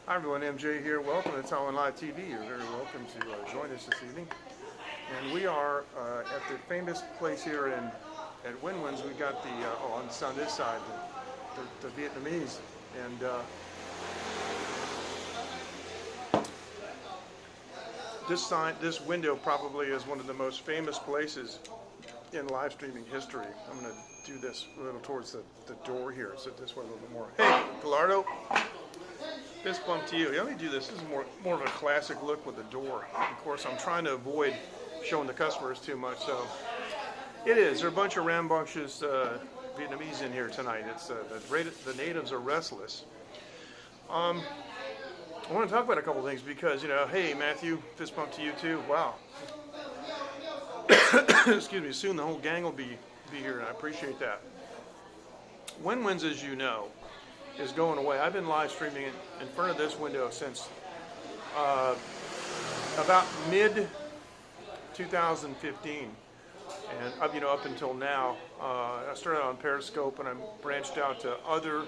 Hi everyone, MJ here. Welcome to Taiwan Live TV. You're very welcome to join us this evening. And we are at the famous place here at Wenwen's. We got the on this side, the Vietnamese, and this window probably is one of the most famous places in live streaming history. I'm going to do this a little towards the door here, sit this way a little bit more. Hey, Gallardo. Fist bump to you. Let me do this. This is more of a classic look with the door. Of course, I'm trying to avoid showing the customers too much, so it is. There are a bunch of rambunctious Vietnamese in here tonight. It's the natives are restless. I want to talk about a couple things because, hey, Matthew, fist bump to you too. Wow. Excuse me. Soon the whole gang will be here, and I appreciate that. Wenwen's, as you know, is going away. I've been live streaming in front of this window since about mid 2015, and up until now. I started on Periscope, and I branched out to other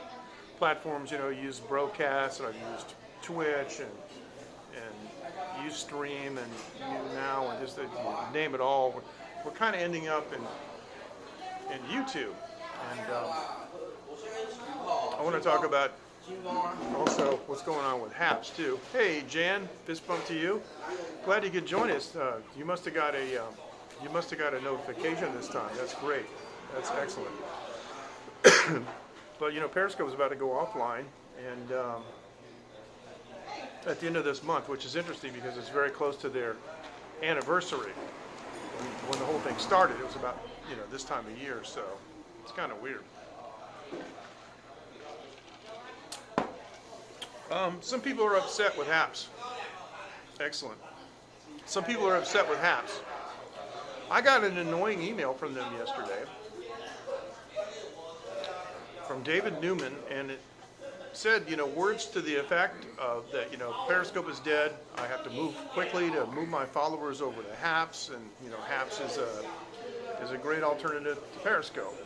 platforms. Used Broadcast, and I've used Twitch and Ustream and YouNow, and just name it all. We're kind of ending up in YouTube, and I want to talk about also what's going on with Haps too. Hey Jan, fist bump to you. Glad you could join us. You must have got a notification this time. That's great. That's excellent. But Periscope is about to go offline, and at the end of this month, which is interesting because it's very close to their anniversary. When the whole thing started, it was about this time of year, so it's kind of weird. Some people are upset with Haps. Excellent. Some people are upset with Haps. I got an annoying email from them yesterday from David Newman, and it said, words to the effect of that, Periscope is dead. I have to move quickly to move my followers over to Haps, and Haps is a great alternative to Periscope.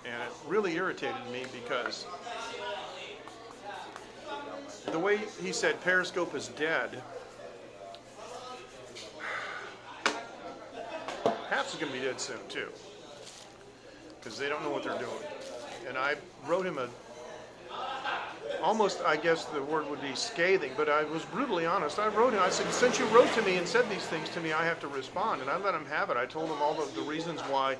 And it really irritated me because the way he said Periscope is dead, Haps is going to be dead soon too, because they don't know what they're doing. And I wrote him almost, I guess the word would be scathing, but I was brutally honest. I wrote him, I said, since you wrote to me and said these things to me, I have to respond. And I let him have it. I told him all of the reasons why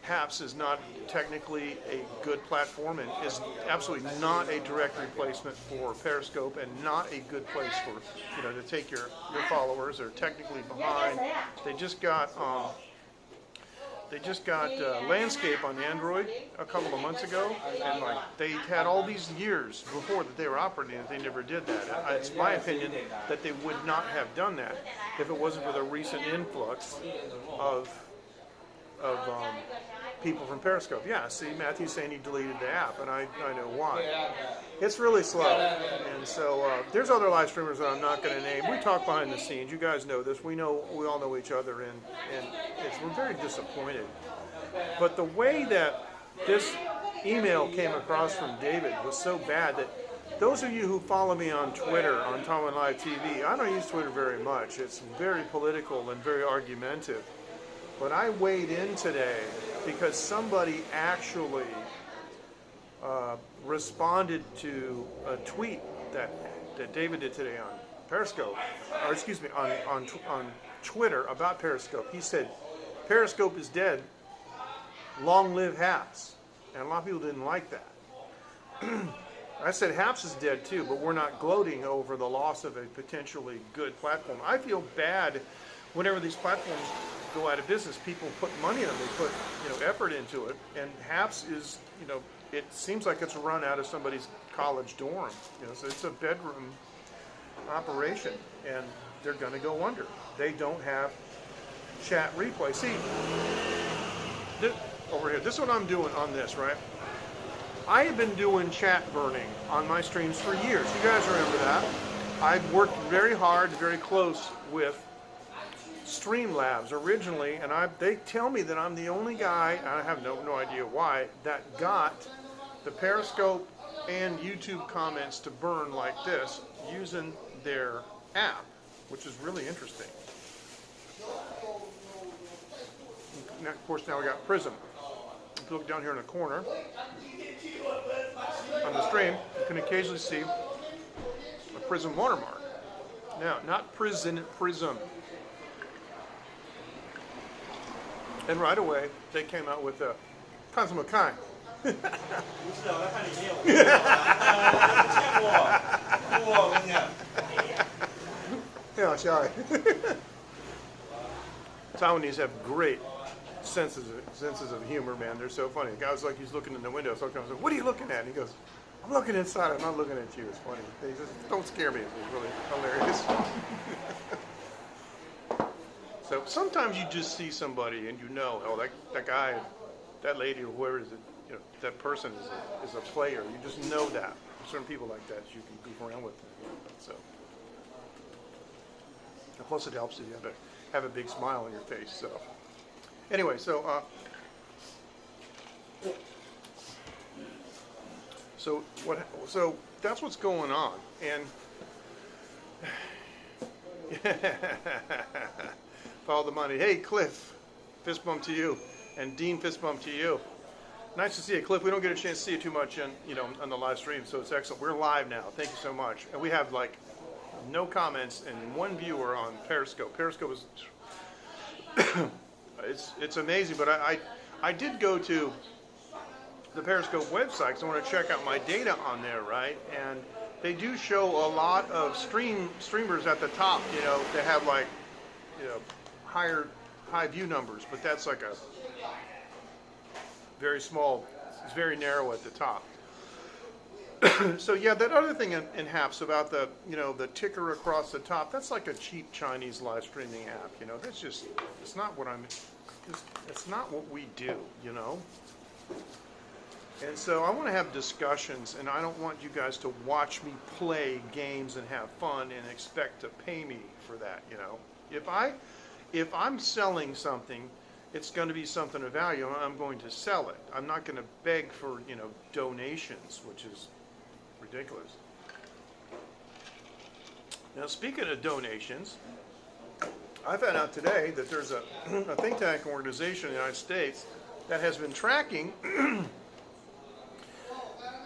Haps is not technically a good platform and is absolutely not a direct replacement for Periscope, and not a good place for to take your followers. They're technically behind. They just got Landscape on Android a couple of months ago, and they had all these years before that they were operating it. They never did that. It's my opinion that they would not have done that if it wasn't for the recent influx of people from Periscope. Yeah, see, Matthew's saying he deleted the app, and I know why. It's really slow. And so there's other live streamers that I'm not going to name. We talk behind the scenes. You guys know this. We all know each other, and we're very disappointed. But the way that this email came across from David was so bad that those of you who follow me on Twitter, on Taiwan Live TV, I don't use Twitter very much. It's very political and very argumentative. But I weighed in today because somebody actually responded to a tweet that David did today on Periscope, or excuse me, on Twitter about Periscope. He said, Periscope is dead, long live Haps. And a lot of people didn't like that. I said Haps is dead too, but we're not gloating over the loss of a potentially good platform. I feel bad whenever these platforms go out of business. People put money in them, they put effort into it, and Haps is it seems like it's run out of somebody's college dorm. So it's a bedroom operation, and they're going to go under. They don't have chat replay. See, over here, this is what I'm doing on this, right? I have been doing chat burning on my streams for years. You guys remember that? I've worked very hard, very close with Streamlabs originally, and they tell me that I'm the only guy, and I have no idea why, that got the Periscope and YouTube comments to burn like this using their app, which is really interesting. And of course, now we got Prism. If you look down here in the corner on the stream, you can occasionally see a Prism watermark. Now, not Prism. And right away, they came out with a Prism Klein. 不是啊，我要看里面有没有见过，我跟你讲。Yeah, sorry. Taiwanese have great senses of humor, man. They're so funny. The guy was like, he's looking in the window. So I was like, what are you looking at? And he goes, I'm looking inside. I'm not looking at you. It's funny. He says, don't scare me. It was really hilarious. So sometimes you just see somebody and you know, oh, that guy, that lady, or whoever is it, you know, that person is a player. You just know that. Certain people like that you can goof around with. So, and plus it helps if you have a big smile on your face. So, anyway, so that's what's going on, and follow the money. Hey, Cliff, fist bump to you, and Dean, fist bump to you. Nice to see you, Cliff. We don't get a chance to see you too much on the live stream, so it's excellent. We're live now. Thank you so much. And we have like no comments and one viewer on Periscope. Periscope is it's amazing, but I did go to the Periscope website because I want to check out my data on there, right? And they do show a lot of streamers at the top, that have like, high view numbers, but that's like a very small, it's very narrow at the top. So yeah, that other thing in HAPS about the, the ticker across the top, that's like a cheap Chinese live streaming app, that's just, it's not what it's not what we do, And so I want to have discussions, and I don't want you guys to watch me play games and have fun and expect to pay me for that, If I'm selling something, it's going to be something of value, and I'm going to sell it. I'm not going to beg for, donations, which is ridiculous. Now, speaking of donations, I found out today that there's a think tank organization in the United States that has been tracking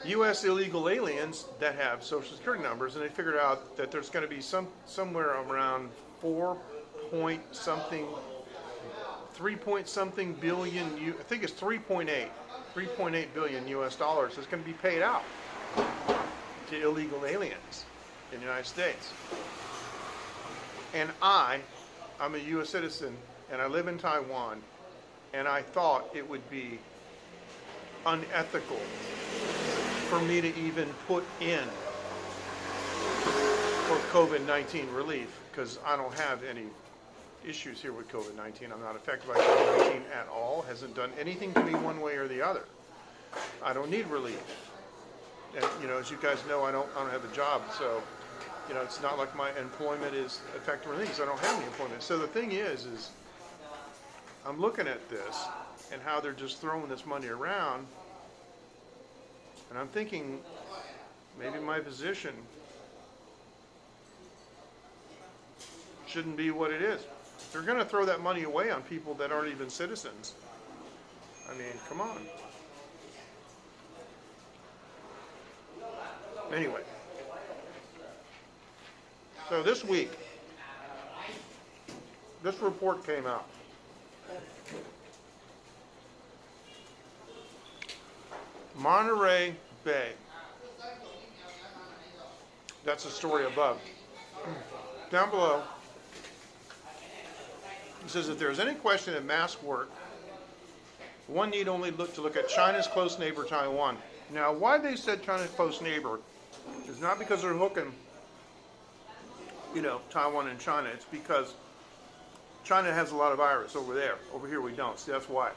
U.S. illegal aliens that have Social Security numbers, and they figured out that there's going to be somewhere around 3 point something billion, I think it's 3.8 billion US dollars is going to be paid out to illegal aliens in the United States. And I'm a US citizen, and I live in Taiwan, and I thought it would be unethical for me to even put in for COVID-19 relief, because I don't have any issues here with COVID-19. I'm not affected by COVID-19 at all. Hasn't done anything to me one way or the other. I don't need relief. And as you guys know, I don't have a job, so it's not like my employment is affected or anything, because I don't have any employment. So the thing is I'm looking at this and how they're just throwing this money around, and I'm thinking maybe my position shouldn't be what it is. They're going to throw that money away on people that aren't even citizens. I mean, come on. Anyway. So this week, this report came out. Monterey Bay. That's the story above. Down below, it says, if there is any question of mask work, one need only look at China's close neighbor, Taiwan. Now, why they said China's close neighbor is not because they're hooking, Taiwan and China. It's because China has a lot of virus over there. Over here we don't. See, that's why.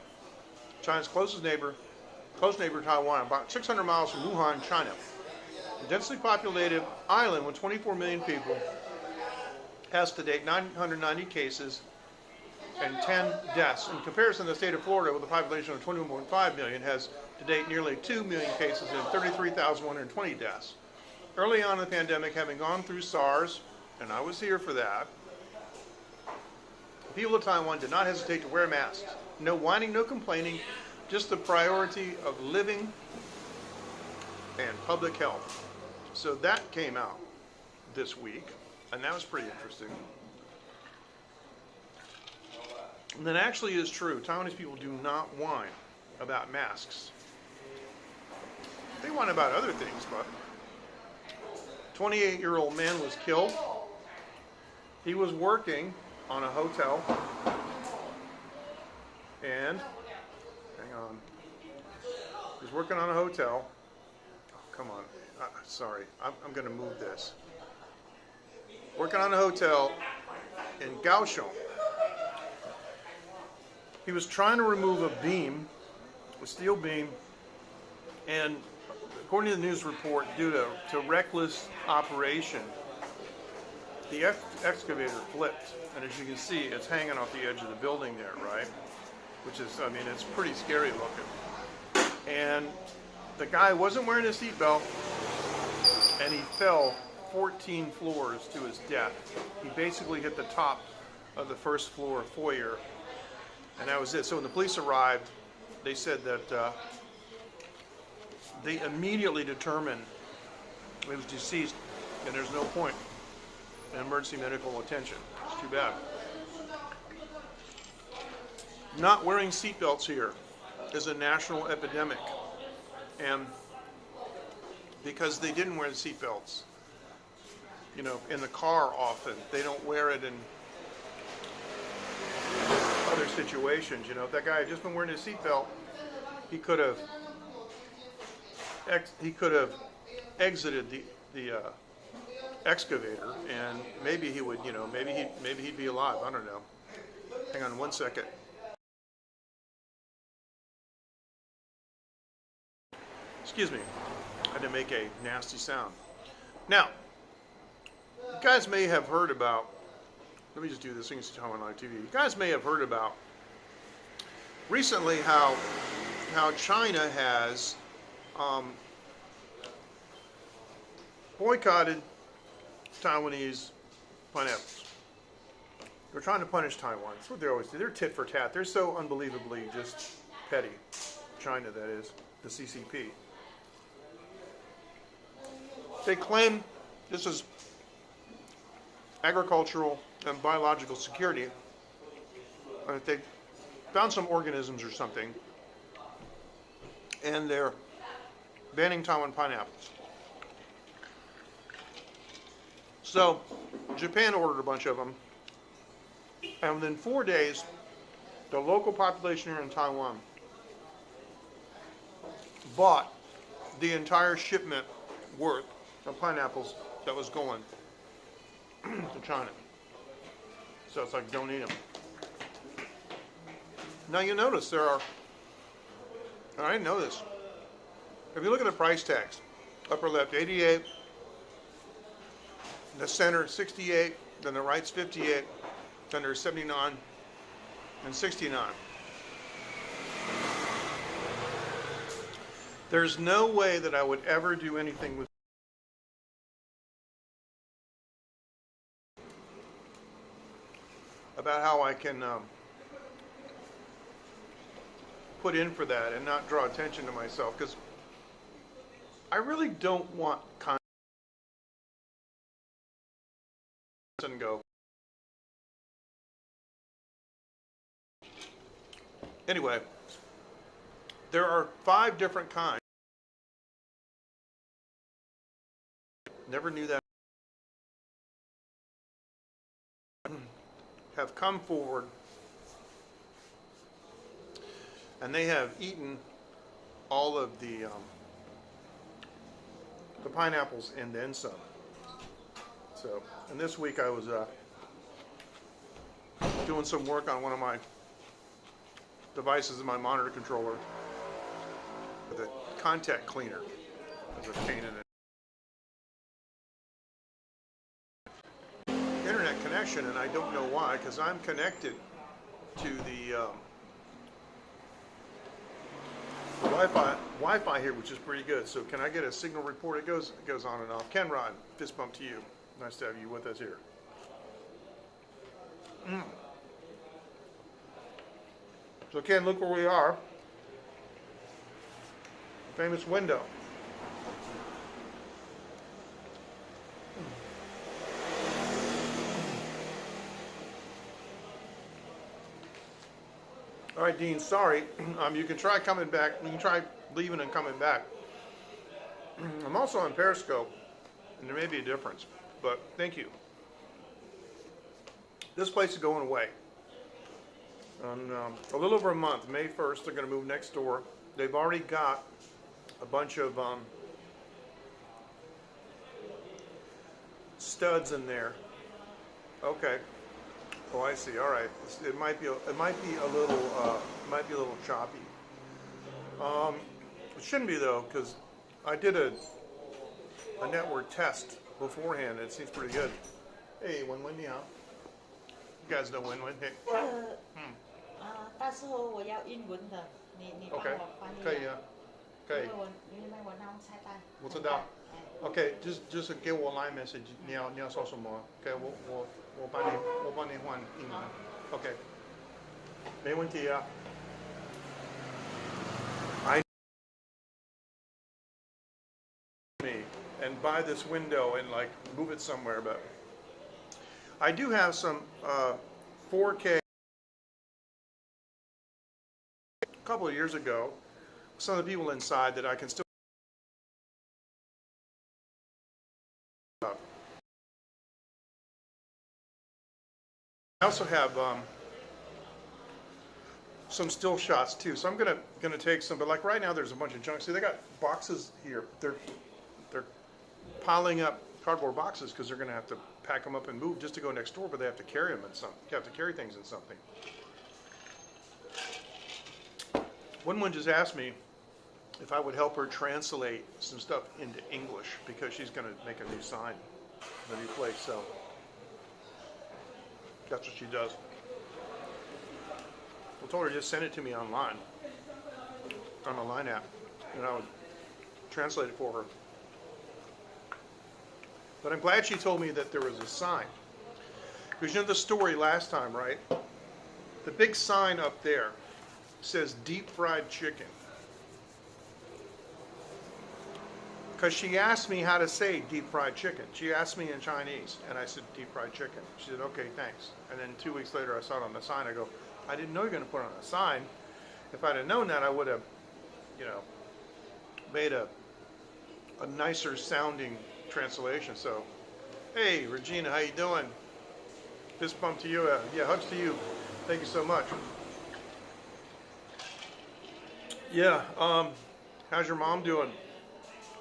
China's close neighbor, Taiwan, about 600 miles from Wuhan, China. A densely populated island with 24 million people, has to date 990 cases deaths. In comparison, the state of Florida, with a population of 21.5 million, has to date nearly 2 million cases and 33,120 deaths. Early on in the pandemic, having gone through SARS, and I was here for that, the people of Taiwan did not hesitate to wear masks. No whining, no complaining, just the priority of living and public health. So that came out this week, and that was pretty interesting. And that actually is true. Taiwanese people do not whine about masks. They whine about other things, but 28-year-old man was killed. He was working on a hotel, and hang on. He was working on a hotel. Oh, come on. Sorry, I'm going to move this. Working on a hotel in Kaohsiung. He was trying to remove a beam, a steel beam, and according to the news report, due to reckless operation, the excavator flipped. And as you can see, it's hanging off the edge of the building there, right? Which is, I mean, it's pretty scary looking. And the guy wasn't wearing a seatbelt, and he fell 14 floors to his death. He basically hit the top of the first floor foyer, and that was it. So when the police arrived, they said that they immediately determined he was deceased, and there's no point in emergency medical attention. It's too bad. Not wearing seatbelts here is a national epidemic, and because they didn't wear the seatbelts, you know, in the car often, they don't wear it in other situations. You know, if that guy had just been wearing his seatbelt, he could have exited the excavator, and maybe he would, you know, maybe he'd be alive. I don't know. Hang on one second. Excuse me. I had to make a nasty sound. Now, you guys may have heard about, let me just do this so you can see Taiwan Live TV. You guys may have heard about recently how China has boycotted Taiwanese pineapples. They're trying to punish Taiwan. That's what they always do. They're tit for tat. They're so unbelievably just petty. China, that is, the CCP. They claim this is agricultural and biological security. They found some organisms or something, and they're banning Taiwan pineapples. So Japan ordered a bunch of them, and within 4 days, the local population here in Taiwan bought the entire shipment worth of pineapples that was going to China. So it's like, don't eat them. Now you notice there are, and I didn't know this, if you look at the price tags, upper left 88, the center 68, then the right's 58, then there's 79 and 69. There's no way that I would ever do anything with about how I can put in for that and not draw attention to myself, because I really don't want content and go. Anyway, there are 5 different kinds. Never knew that. Have come forward, and they have eaten all of the pineapples and then some. So, and this week I was doing some work on one of my devices in my monitor controller with a contact cleaner. There's a pain in it. Internet connection, and I don't know why, because I'm connected to the Wi-Fi here, which is pretty good. So can I get a signal report? It goes on and off. Ken Rod, fist bump to you. Nice to have you with us here. So Ken, look where we are. Famous window. All right, Dean, sorry. You can try coming back. You can try leaving and coming back. I'm also on Periscope, and there may be a difference, but thank you. This place is going away. In a little over a month, May 1st, they're going to move next door. They've already got a bunch of studs in there. Okay. Oh, I see. All right. It might be a little choppy. It shouldn't be though, because I did a network test beforehand. It seems pretty good. Hey, Wenwen, you guys know Wenwen? Hey. 但是我要英文的，你帮 Okay. 我翻译。可以啊，可以。因为我拿菜单。我知道。Okay, just 给我 line message， 你要说什么 ？OK， 我帮你换英文。OK， 没问题啊。I me and buy this window and like move it somewhere, but I do have some 4K. A couple of years ago, some of the people inside that I can still. I also have some still shots too, so I'm gonna take some. But like right now, there's a bunch of junk. See, they got boxes here. They're piling up cardboard boxes because they're gonna have to pack them up and move just to go next door. But they have to carry them in something. You have to carry things in something. Wenwen just asked me if I would help her translate some stuff into English because she's gonna make a new sign, a new place. So. That's what she does. I told her just send it to me online, on the Line app, and I would translate it for her. But I'm glad she told me that there was a sign. Because you know the story last time, right? The big sign up there says deep fried chicken. Because she asked me how to say deep fried chicken. She asked me in Chinese, and I said deep fried chicken. She said, okay, thanks. And then 2 weeks later, I saw it on the sign. I go, I didn't know you were going to put it on a sign. If I'd have known that, I would have, made a nicer sounding translation. So, hey, Regina, how you doing? Fist bump to you. Yeah, hugs to you. Thank you so much. Yeah, how's your mom doing?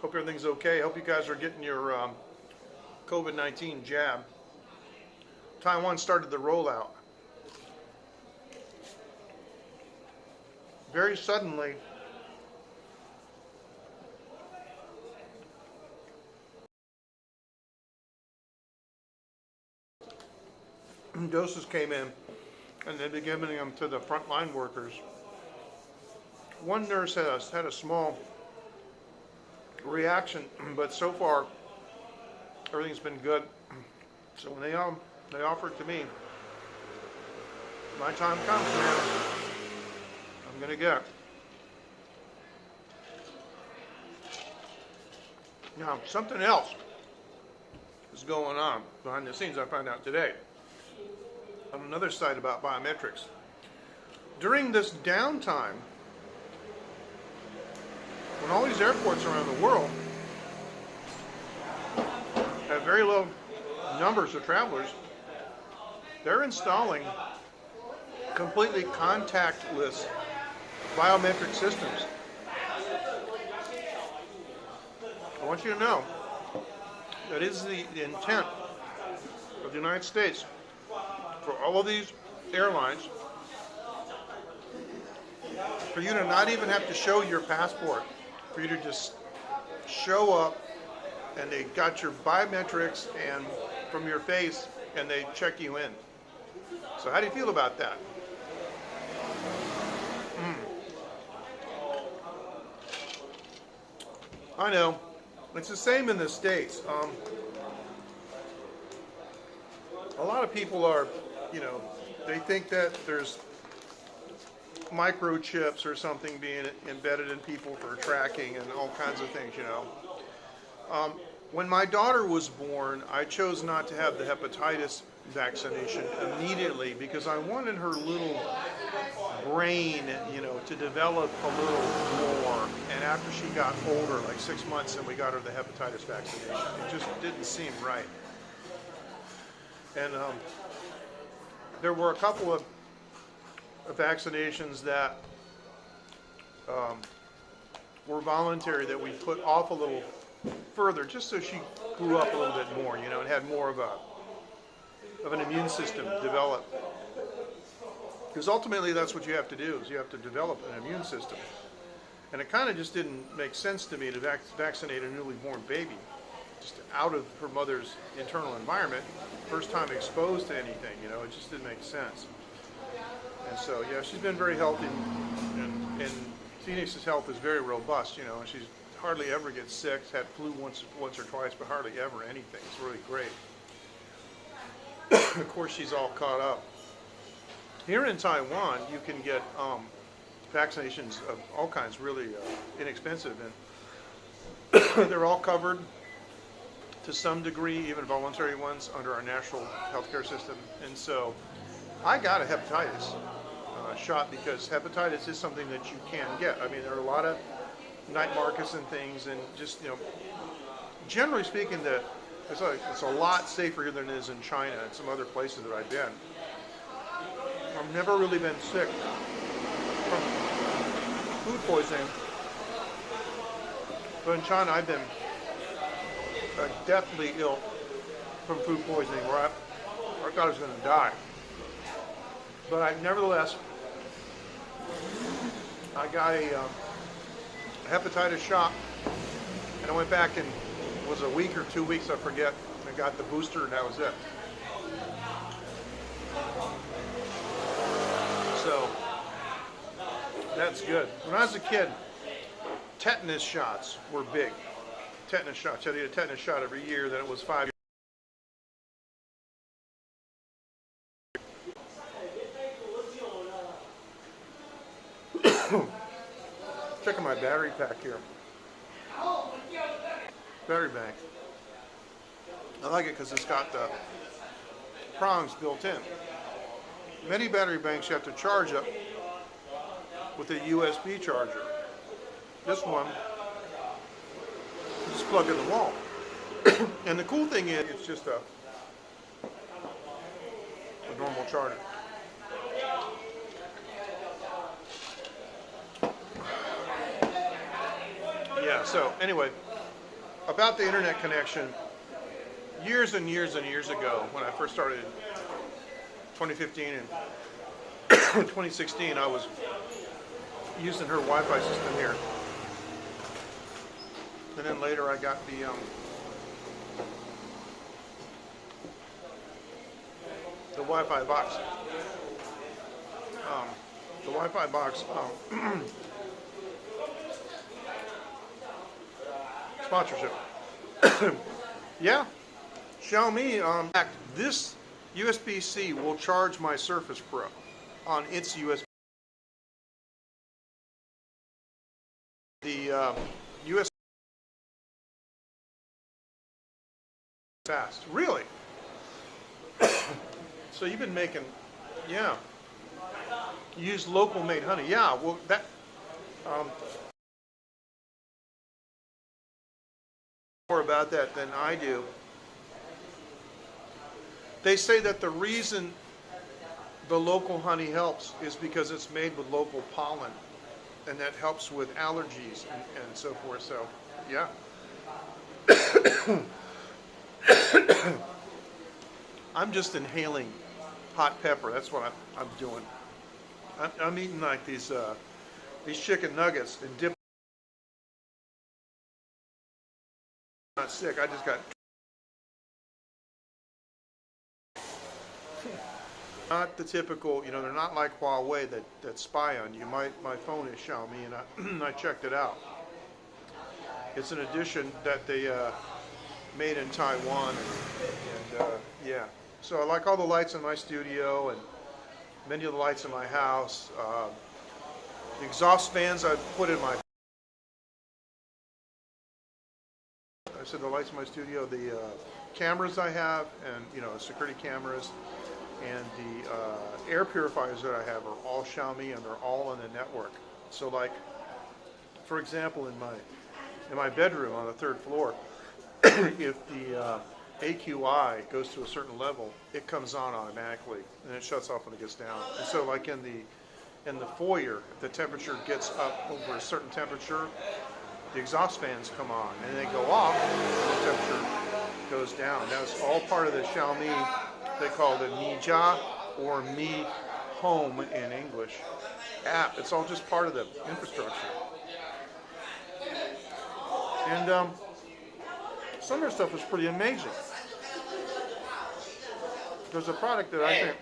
Hope everything's okay. Hope you guys are getting your COVID-19 jab. Taiwan started the rollout. Very suddenly, doses came in, and they've been giving them to the frontline workers. One nurse had a small reaction, but so far everything's been good. So when they offer it to me, my time comes, man. I'm gonna get it. Now something else is going on behind the scenes. I found out today on another site about biometrics. During this downtime, when all these airports around the world have very low numbers of travelers, they're installing completely contactless biometric systems. I want you to know that is the intent of the United States for all of these airlines, for you to not even have to show your passport, for you to just show up and they got your biometrics and from your face and they check you in. So how do you feel about that? I know. It's the same in the States. A lot of people are, you know, they think that there's microchips or something being embedded in people for tracking and all kinds of things, you know. When my daughter was born, I chose not to have the hepatitis vaccination immediately because I wanted her little brain, you know, to develop a little more. And after she got older, like 6 months, and we got her the hepatitis vaccination, it just didn't seem right. And there were a couple of vaccinations that were voluntary that we put off a little further, just so she grew up a little bit more, you know, and had more of an immune system develop. Because ultimately that's what you have to do, is you have to develop an immune system. And it kind of just didn't make sense to me to vaccinate a newly born baby just out of her mother's internal environment, first time exposed to anything, you know, it just didn't make sense. And so, yeah, she's been very healthy, and Phoenix's health is very robust, you know, and she's hardly ever gets sick, had flu once or twice, but hardly ever anything. It's really great. Of course, she's all caught up. Here in Taiwan, you can get vaccinations of all kinds, really inexpensive, and they're all covered to some degree, even voluntary ones, under our national healthcare system. And so I got a hepatitis shot because hepatitis is something that you can get. I mean, there are a lot of night markets and things, and just, you know, generally speaking, it's a lot safer here than it is in China and some other places that I've been. I've never really been sick from food poisoning, but in China I've been deathly ill from food poisoning, where I thought I was going to die. But nevertheless, I got a hepatitis shot, and I went back, and it was a week or 2 weeks, I forget. I got the booster, and that was it. So that's good. When I was a kid, tetanus shots were big. Tetanus shots. You had to get a tetanus shot every year. Then it was 5 years. Checking my battery pack here. Battery bank. I like it because it's got the prongs built in. Many battery banks you have to charge up with a USB charger. This one, you just plug in the wall. And the cool thing is, it's just a normal charger. Yeah, so anyway, about the internet connection, years and years and years ago, when I first started in 2015 and 2016, I was using her Wi-Fi system here. And then later I got the Wi-Fi box. The Wi-Fi box sponsorship. Yeah, Xiaomi. This USB-C will charge my Surface Pro on its USB. The USB fast. Really? So you've been making, yeah. You use local made honey. Yeah, well that more about that than I do. They say that the reason the local honey helps is because it's made with local pollen, and that helps with allergies and so forth. So, yeah. I'm just inhaling hot pepper. That's what I'm doing. I'm eating like these chicken nuggets and dip. I'm not sick. I just got. Not the typical, you know, they're not like Huawei that spy on you. My phone is Xiaomi, and I checked it out. It's an edition that they made in Taiwan, and yeah. So I like all the lights in my studio and many of the lights in my house. The exhaust fans I put in my. I said the lights in my studio, the cameras I have, and security cameras, and the air purifiers that I have are all Xiaomi, and they're all on the network. So, like, for example, in my bedroom on the 3rd floor, if the AQI goes to a certain level, it comes on automatically, and it shuts off when it gets down. And so, like in the foyer, if the temperature gets up over a certain temperature, the exhaust fans come on, and they go off, and the temperature goes down. That's all part of the Xiaomi, they call it Mi Jia or Mi Home in English app. It's all just part of the infrastructure. And some of their stuff is pretty amazing. There's a product that I think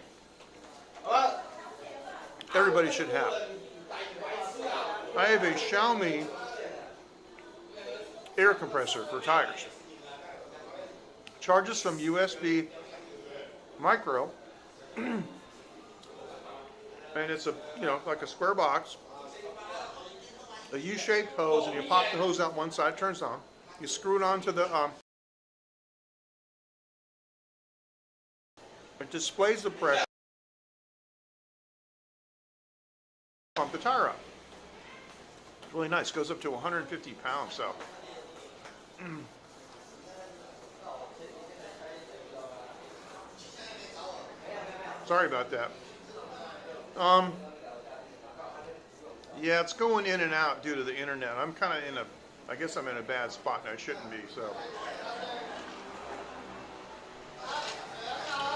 everybody should have. I have a Xiaomi air compressor for tires. Charges from USB micro, and it's a like a square box, a U-shaped hose, and you pop the hose out one side, turns on. You screw it onto the it displays the pressure. Pump the tire up. It's really nice. Goes up to 150 pounds. So. Sorry about that. Yeah, it's going in and out due to the internet. I'm kind of I guess I'm in a bad spot and I shouldn't be, so.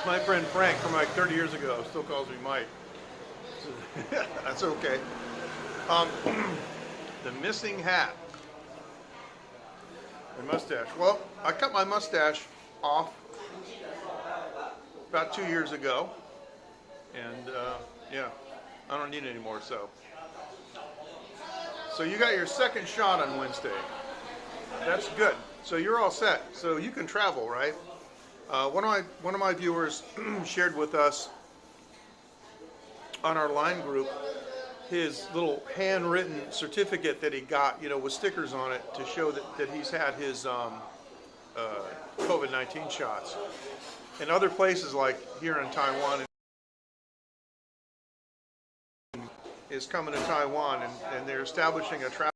My friend Frank from like 30 years ago still calls me Mike. That's okay. The missing hat. My mustache. Well, I cut my mustache off about 2 years ago, and yeah, I don't need it anymore. So you got your second shot on Wednesday. That's good. So you're all set. So you can travel, right? One of my viewers shared with us on our line group his little handwritten certificate that he got, with stickers on it to show that he's had his COVID-19 shots. And other places like here in Taiwan is coming to Taiwan, and they're establishing a travel.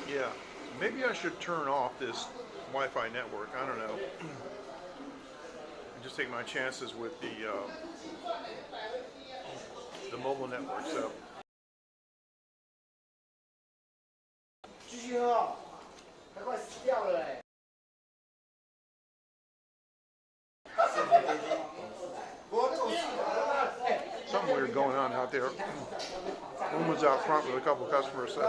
Yeah, maybe I should turn off this Wi-Fi network. I don't know. Just take my chances with the mobile network. So. Something weird going on out there. Wenwen's out front with a couple customers, so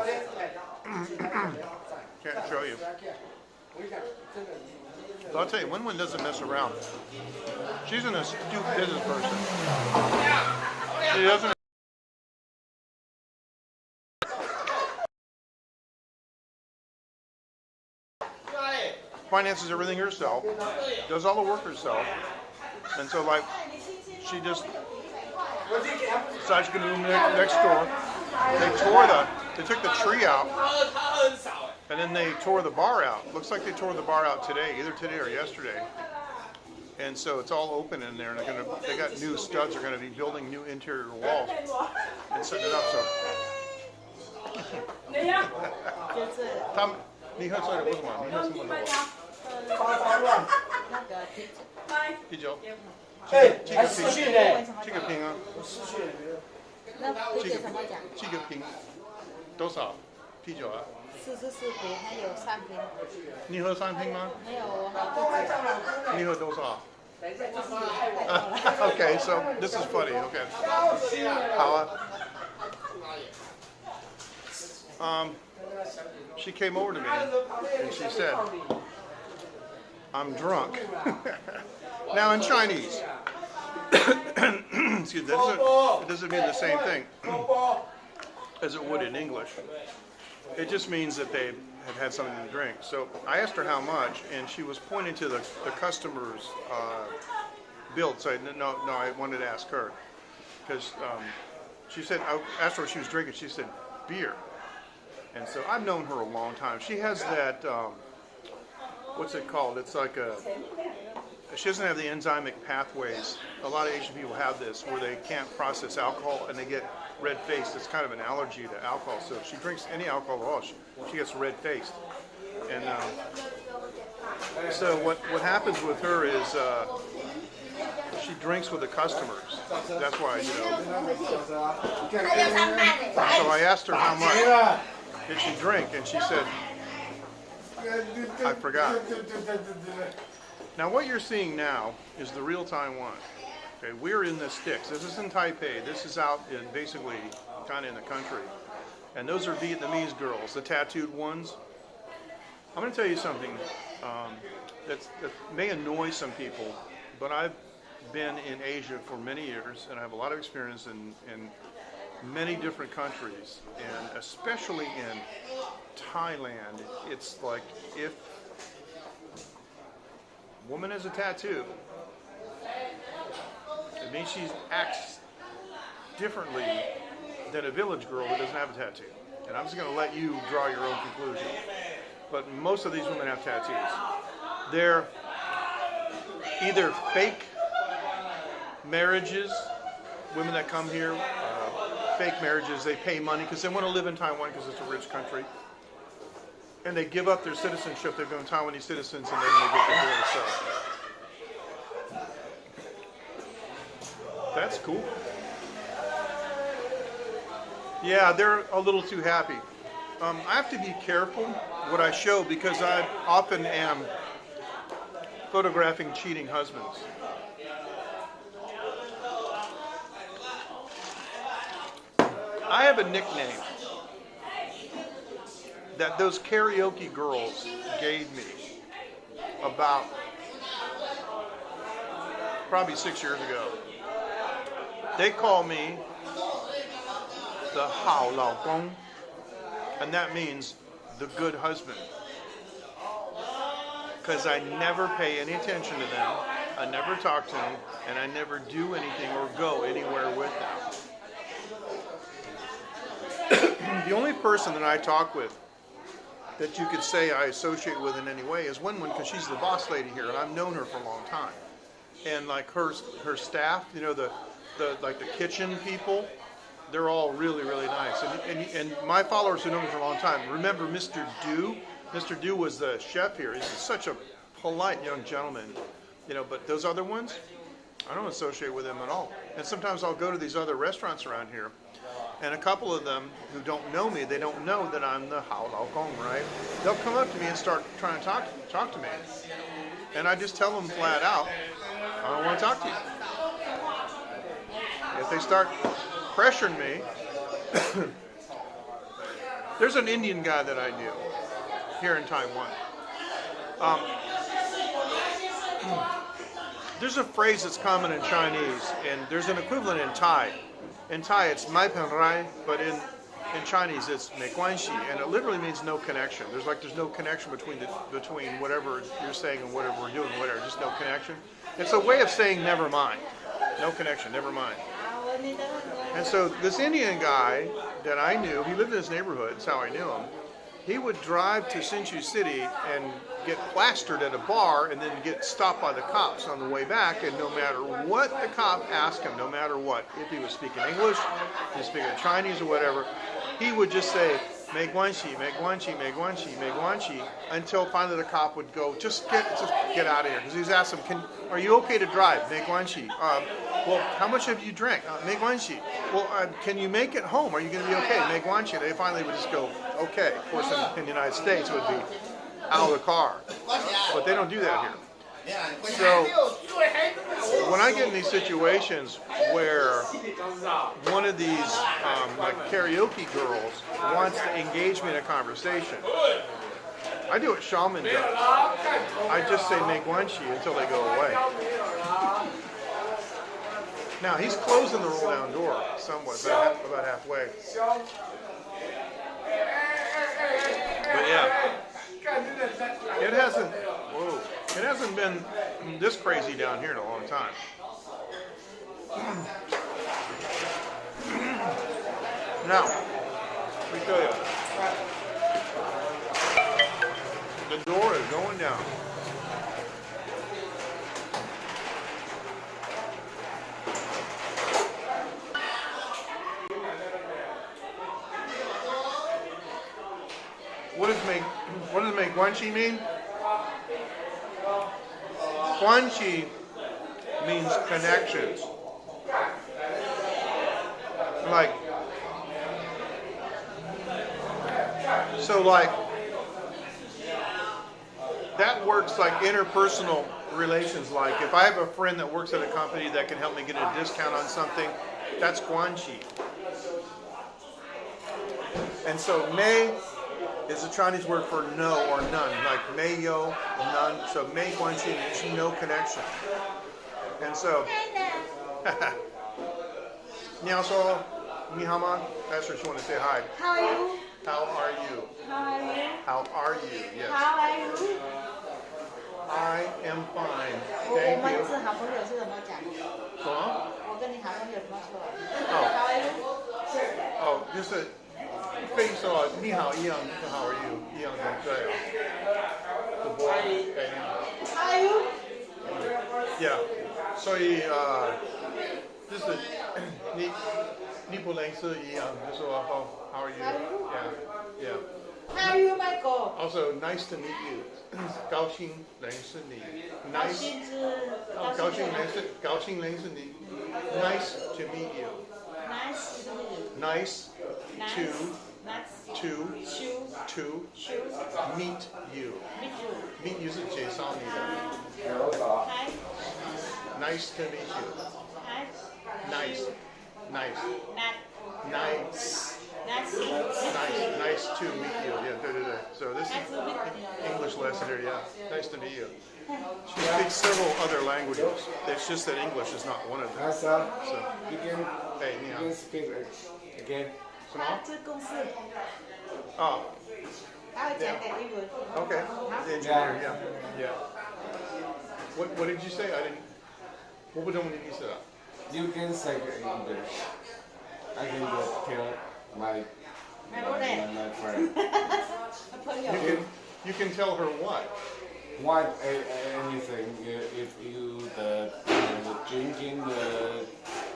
can't show you. So I'll tell you, Wenwen doesn't mess around. She's an astute business person. She doesn't. Finances everything herself, does all the work herself, and so like she just decides she's gonna move next door. They took the tree out, and then they tore the bar out. Looks like they tore the bar out today, either today or yesterday. And so it's all open in there, and they got new studs. They're gonna be building new interior walls and setting it up. So. 他们，你喝这个为什么？你喝什么的？啤酒。这个瓶啊。这个瓶多少？啤酒啊？44瓶，还有3瓶。你喝3瓶吗？没有，我喝自己。你喝多少？Okay, so this is funny. Okay. 好啊。She came over to me and she said, "I'm drunk." Now in Chinese. Excuse me, it doesn't mean the same thing as it would in English. It just means that they have had something to drink. So I asked her how much, and she was pointing to the customer's bill. So no, I wanted to ask her because she said, I asked her what she was drinking. She said beer, and so I've known her a long time. She has that what's it called? It's like she doesn't have the enzymic pathways. A lot of Asian people have this where they can't process alcohol and they get red-faced. It's kind of an allergy to alcohol. So if she drinks any alcohol at all, she gets red-faced. And so what happens with her is she drinks with the customers. That's why, So I asked her how much did she drink, and she said, I forgot. Now what you're seeing now is the real Taiwan. Okay, we're in the sticks. This is in Taipei. This is out in basically kind of in the country. And those are Vietnamese girls, the tattooed ones. I'm going to tell you something that may annoy some people, but I've been in Asia for many years, and I have a lot of experience in many different countries, and especially in Thailand. It's like if a woman has a tattoo, it means she acts differently than a village girl who doesn't have a tattoo. And I'm just going to let you draw your own conclusion. But most of these women have tattoos. They're either fake marriages, women that come here, fake marriages, they pay money because they want to live in Taiwan because it's a rich country. And they give up their citizenship, they become Taiwanese citizens, and then they get divorced. So that's cool. Yeah, they're a little too happy. I have to be careful what I show because I often am photographing cheating husbands. I have a nickname that those karaoke girls gave me about probably 6 years ago. They call me the Hao Lao Gong, and that means the good husband. Because I never pay any attention to them, I never talk to them, and I never do anything or go anywhere with them. The only person that I talk with that you could say I associate with in any way is Wenwen, because she's the boss lady here, and I've known her for a long time. And like her staff, you know, the kitchen people, they're all really, really nice. And my followers who know me for a long time remember Mr. Du. Mr. Du was the chef here. He's such a polite young gentleman, you know. But those other ones, I don't associate with them at all. And sometimes I'll go to these other restaurants around here, and a couple of them who don't know me, they don't know that I'm the Hao Lao Gong, right? They'll come up to me and start trying to talk to me. And I just tell them flat out, I don't want to talk to you. If they start pressuring me, there's an Indian guy that I knew here in Taiwan. There's a phrase that's common in Chinese, and there's an equivalent in Thai. In Thai, it's mai pen rai, but in Chinese, it's mei guan xi, and it literally means no connection. There's no connection between whatever you're saying and whatever we're doing, whatever, just no connection. It's a way of saying never mind. No connection, never mind. And so this Indian guy that I knew, he lived in this neighborhood, that's how I knew him. He would drive to Hsinchu City and get plastered at a bar and then get stopped by the cops on the way back, and no matter what the cop asked him, no matter what, if he was speaking English, if he was speaking Chinese or whatever, he would just say, mei guan xi, mei guan xi, mei guan xi, mei guan xi, until finally the cop would go, just get out of here. Because he was asking him, are you okay to drive? Mei guan xi. Well, how much have you drank? Mei guan xi. Well, can you make it home? Are you going to be okay? Mei guan xi. They finally would just go, okay. Of course, in the United States, it would be out of the car. But they don't do that here. So when I get in these situations where one of these like karaoke girls wants to engage me in a conversation, I do what shaman does. I just say mei guan xi until they go away. Now he's closing the roll down door somewhat, about halfway. But yeah, it hasn't been this crazy down here in a long time. Now, let me tell you, the door is going down. What does make guanxi mean? Guanxi means connections. Like, that works like interpersonal relations. Like if I have a friend that works at a company that can help me get a discount on something, that's guanxi. And so mei is a Chinese word for no or none, like mei yo, none. So mei guanxi means no connection. And so, ni hao shuo, ni hao ma? That's what you want to say hi. How are you? How are you? How are you? How are you? Yes. How are you? I am fine. 我 Thank 们 you. 是好朋友是怎么讲？什么？我跟你好朋友怎么说 Oh.？How are you? 哦，就是可以说你好一样，就是 How are you 一样的，对。主播，哎，你好。How are you? Yeah， 所以就是你不认识一样，就说 How are you? Yeah, yeah. How are you, Michael? Also, nice to meet you. 高兴认识你。高 Nice. 兴是高兴认识你。Nice to meet you. nice Nice nice to shoes meet you. meet you. Meet you 是介绍你的。 Hi Nice to meet you. hi Nice. Nice. nice Nice. nice Nice to meet you. Yeah, 对对对. So this nice is to meet you. English lesson here. Yeah. Nice to meet you. She speaks several other languages. It's just that English is not one of them. Asa, So, you can, hey, you 你好。 can speak again. 什么？他这公司哦他会讲点英文。 Okay. The engineer, yeah. Yeah. What did you say? I didn't. 我不懂你意思啊。 You can say English. I can just tell my friend. 朋友 You can tell her what? What anything if you the drinking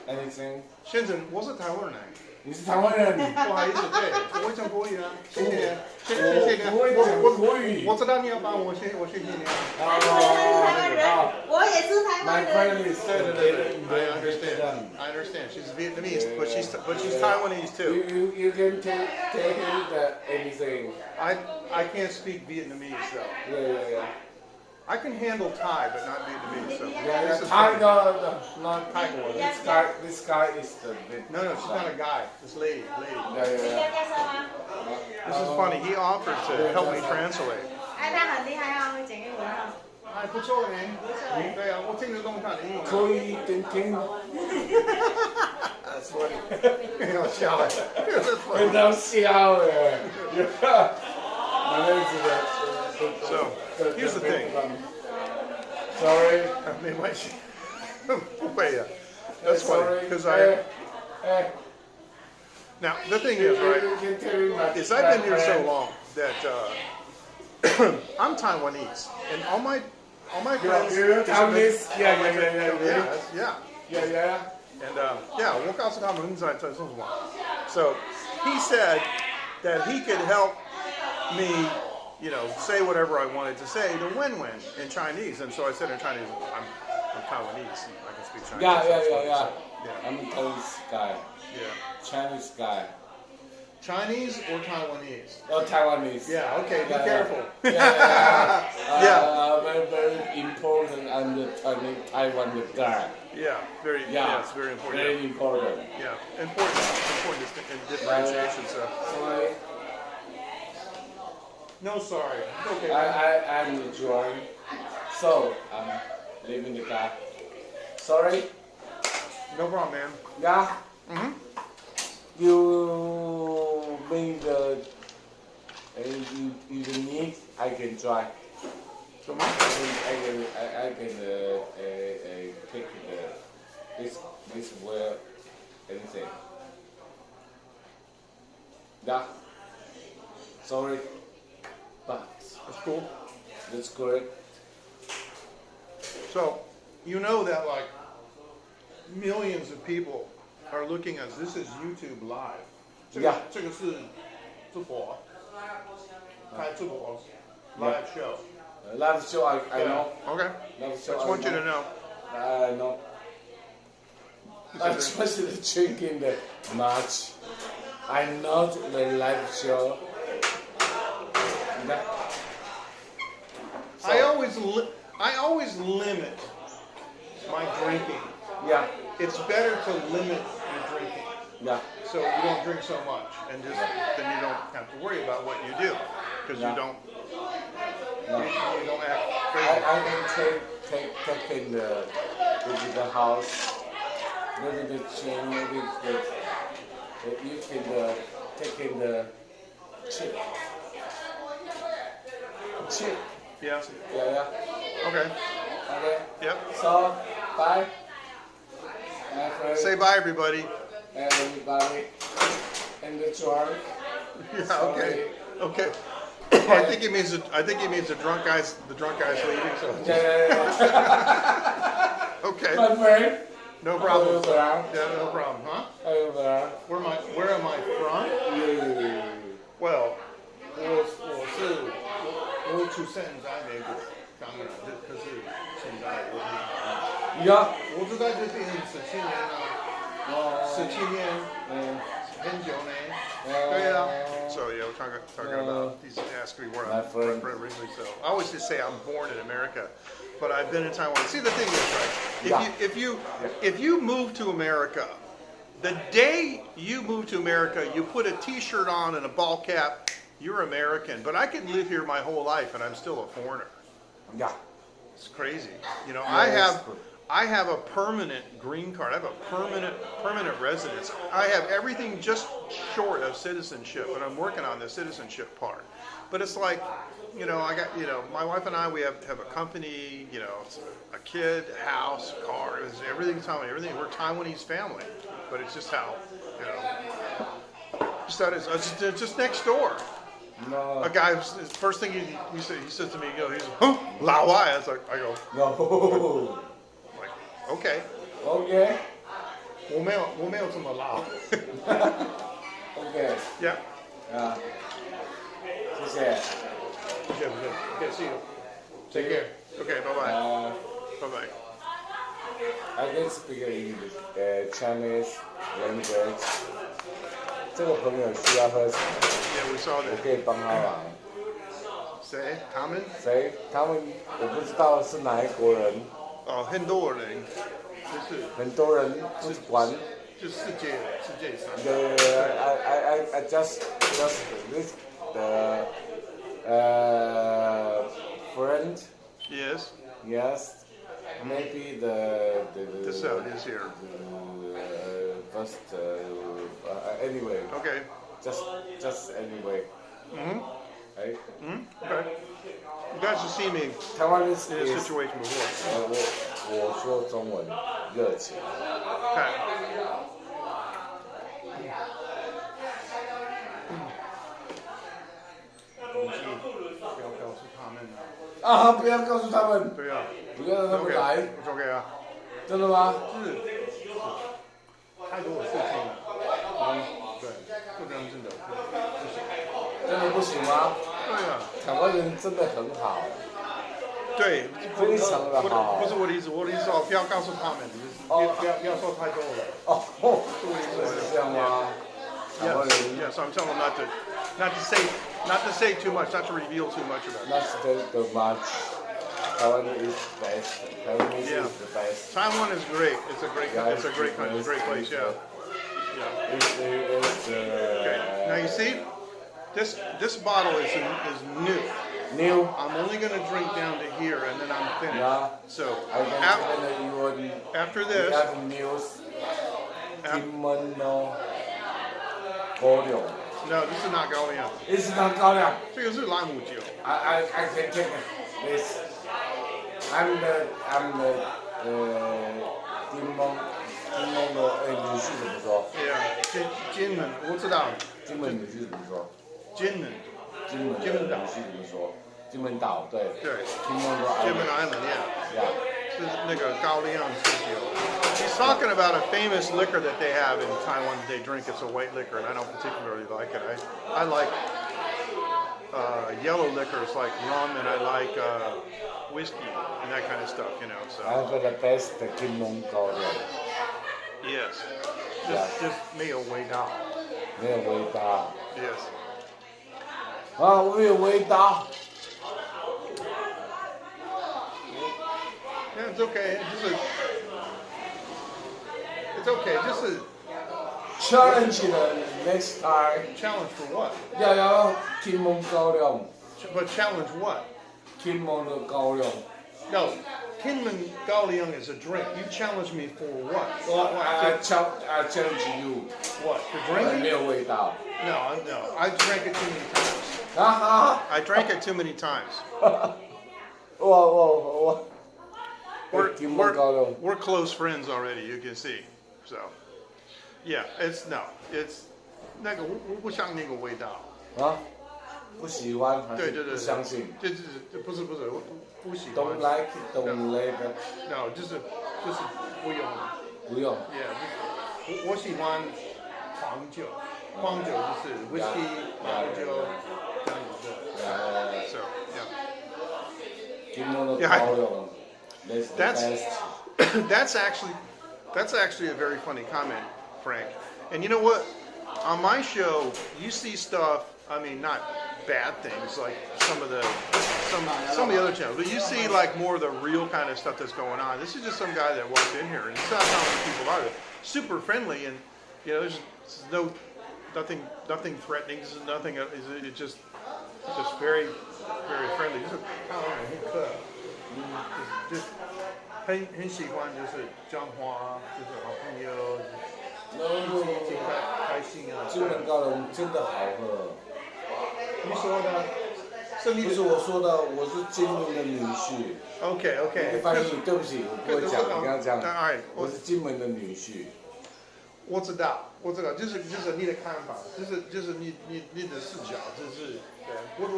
anything. 先生，我是台湾人。你是台湾人，不好意思，对，我会讲国语啊。谢谢，谢谢。我会讲国语。我知道你要帮我，我谢谢你。我也是台湾 My 人。 friend is I understand. I understand. She's Vietnamese, but she's Taiwanese too. You can tell him that anything. I can't speak Vietnamese though. Yeah. I can handle Thai, but not Vietnamese. So Yeah, this is Thai, funny. not Thai. This guy is the big. No, she's not a guy. This lady. Yeah. 你要介绍吗？ This is funny. He offered to help me translate. 哎，他很厉害啊，会讲英文啊。还不错哎。对啊，我听得懂他的英文。可以听。That's funny. 很好笑哎。很好笑哎。So here's the thing. Sorry. 没关系。不会呀。That's funny because I. Now the thing is, right, is I've been here so long that I'm Taiwanese, and all my friends. You're Taiwanese? Yeah. Yeah. And yeah, 我告诉他们在说什么. So he said that he could help me, say whatever I wanted to say to Wenwen in Chinese, and so I said in Chinese, I'm Taiwanese, I can speak Chinese. Yeah. Yeah. I'm a Chinese guy. Yeah. Chinese guy. Chinese or Taiwanese? Oh, Taiwanese. Yeah. Okay. Be careful. Yeah. Yeah. Very important. I'm the Taiwan guy. Yeah. Very. Yeah. It's very important. Very important. Yeah. Important differentiation. So. Sorry. No, sorry. Okay. I'm enjoying. So I'm leaving the car. Sorry. No problem, man. Yeah. Mm-hmm. You bring the you need. I can try. So I can pick this where anything. Yeah. Sorry, but that's cool. that's correct. So, you know that like millions of people are looking at this is YouTube Live. Yeah. 这个是直播，开直播 live show. Live show, I know. Okay. Live show, Just want you to know. No. Especially drinking the match. I know the live show. Yeah. So, I always limit my drinking. Yeah. It's better to limit your drinking, Yeah. so you don't drink so much, and just then you don't have to worry about what you do, because Yeah. you don't No. you don't act crazy. I can take in the house, maybe the chain, maybe you can take in the chip. Chip. Yeah. Yeah. Okay. Okay. Yep. So, bye. My friend. Say bye, everybody. Everybody. And the drunk. Yeah. Okay. Okay. I think he means the drunk guys. The drunk guys leaving. So. Yeah. Okay. My friend. No problem. Over there. Yeah. No problem. Huh? Over there. Where am I from? Yeah. Well, 我出生在美国，当然，可是现在Yeah. 我住在这边17年了，17年，很久呢。对啊。So yeah, we're talking about these ask me where My I'm friend. from originally. So I always just say I'm born in America, but I've been in Taiwan. See, the thing is, right? If you move to America, the day you move to America, you put a T-shirt on and a ball cap. You're American, but I could live here my whole life and I'm still a foreigner. Yeah. It's crazy. You know, Yeah, I have a permanent green card. I have a permanent residence. I have everything just short of citizenship, but I'm working on the citizenship part. But it's like, you know, I got, you know, my wife and I, we have a company, you know, a kid, a house, a car, everything's Taiwan, everything. We're a Taiwanese family, but it's just how, you know, it's just next door. No. A guy, first thing he said to me, he's, huh? Lao Wai. I go, No. like, okay. Okay. 我没有这么老。 Okay. Yeah. Yeah. 谢谢。Okay, see you. Take care. Okay, bye-bye. Bye-bye. I can speak English, Chinese language. 这个朋友需要喝什么？ Yeah, we saw 我 that. 可以帮他忙。 Say, Common? 谁？他们我不知道是哪一国人，哦，很多人，就是很多人不管。就世界上。I just this the friend. Yes. Yes. Maybe the sound is here. First anyway. Okay. Just anyway. Mm-hmm. Right? Mm-hmm. Okay. You guys have seen me Taiwan is in this situation before. 我说中文热情。 Okay.不要告诉他们。对啊。不要让他们来。It's okay 啊。真的吗？是。太多事情了。对，不能真的不行。真的不行吗？对啊。台湾人真的很好。对，非常的好。不是我的意思，我的意思不要告诉他们，不要说太多了。哦，是这样吗？ Yes, so I'm telling them not to say too much, not to reveal too much about it. Not too much. Taiwan is best. Taiwan is the best. Taiwan is great. It's a great country. It's a great place. Yeah. It's Okay. Now you see, This bottle is new. New. I'm only gonna drink down to here and then I'm finished. Yeah. So I can tell that you would. after We this, have news. Kimono Goryeo. no, this is not Gaulian. It's not Goryeo. 这个是朗姆酒。I can take this. I'm the Kimon 的女婿怎么说？ Yeah， 金门我知道。金门女婿怎么说？金门。金门的女婿怎么说？金门岛对。对。Kimon Island, yeah. Yeah. 是那个高粱酒。He's talking about a famous liquor that they have in Taiwan that they drink. It's a white liquor, and I don't particularly like it. I like yellow liquors like rum, and I like whiskey and that kind of stuff, you know. So. I have the best Kimon Goryeo. Yes. Yeah. Just 没有味道。没有味道。 Yes. 啊，没有味道。 Yeah, it's okay. It's okay. Just a Challenge the next time. challenge for what? 要 Kimon Goryeo。 But challenge what? Kimon 的Goryeo。 No, Kinmen Gauliang is a drink. You challenge me for what? I challenge you. What? For drinking? 没有味道。 No. I drank it too many times. 啊 I drank it too many times. 我。We're close friends already. You can see. So, yeah, it's 那个我不像那个味道。啊，不喜欢还是对，不相信这不是我不喜欢。 ？Don't like it, don't like it. No，就是不用。不用。 Yeah， 我喜欢黄酒，黄酒就是 whisky 黄酒这样子的。So yeah. Kimon Yeah, Goryeo. That's the best. that's actually a very funny comment, Frank. And you know what? On my show, you see stuff. I mean, not bad things like some of the other channels, but you see like more of the real kind of stuff that's going on. This is just some guy that walked in here, and it's not how many people are. They're super friendly, and you know, there's nothing threatening. This is nothing. It's just very friendly. 就是很喜欢就是讲话，就是好朋友，开心啊。金门高粱真的好喝。你说的，不是我说的，我是金门的女婿。OK。翻译，对不起，我不会讲，你刚刚讲。哎，我是金门的女婿。我知道，就是你的看法，就是你的视角，就是我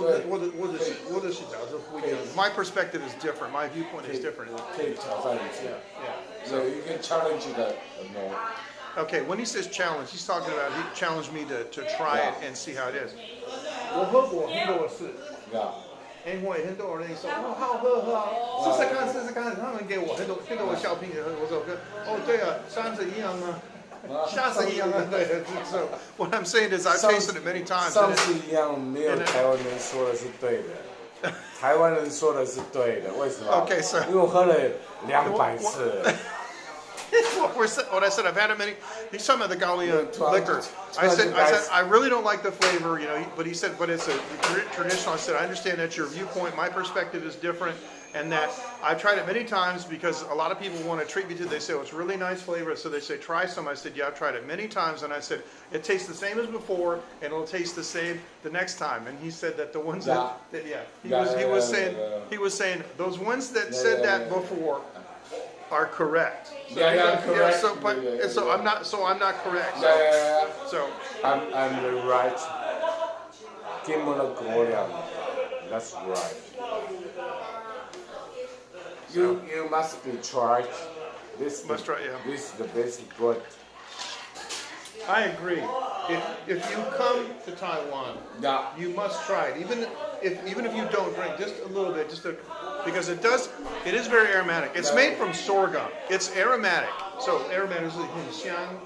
的视角是不一样。My perspective is different. My viewpoint is different. 可以挑战一下。Yeah. So you can challenge the more. Okay, when he says challenge, he's talking about he challenged me to try it and see how it is. 我喝过很多次。Yeah. 因为很多人说哦好喝啊，试试看，他们给我很多小品，我说对啊，上次一样啊。下次一样啊，对。So what I'm saying is I've tasted it many times. 上次一样，没有台湾人说的是对的，台湾人说的是对的，为什么 Okay, so 因为我喝了200次。What I said, I've had it many. He's talking about the Gaulian liquor. I said, I really don't like the flavor, you know. But he said, but it's a traditional. I said, I understand that's your viewpoint. My perspective is different, and that I've tried it many times because a lot of people want to treat me to. They say, oh, it's really nice flavor, so they say try some. I said, yeah, I've tried it many times, and I said it tastes the same as before, and it'll taste the same the next time. And he said that the ones he was saying those ones that said that before are correct. So, correct. So I'm not correct. So, so I'm the right. Kimon Goryeo. That's right. You must be tried. This Must try, yeah. This is the best bread. I agree. If you come to Taiwan, you must try it. Even if you don't drink, just a little bit, because it is very aromatic. It's made from sorghum. It's aromatic. So aromatic is 很香。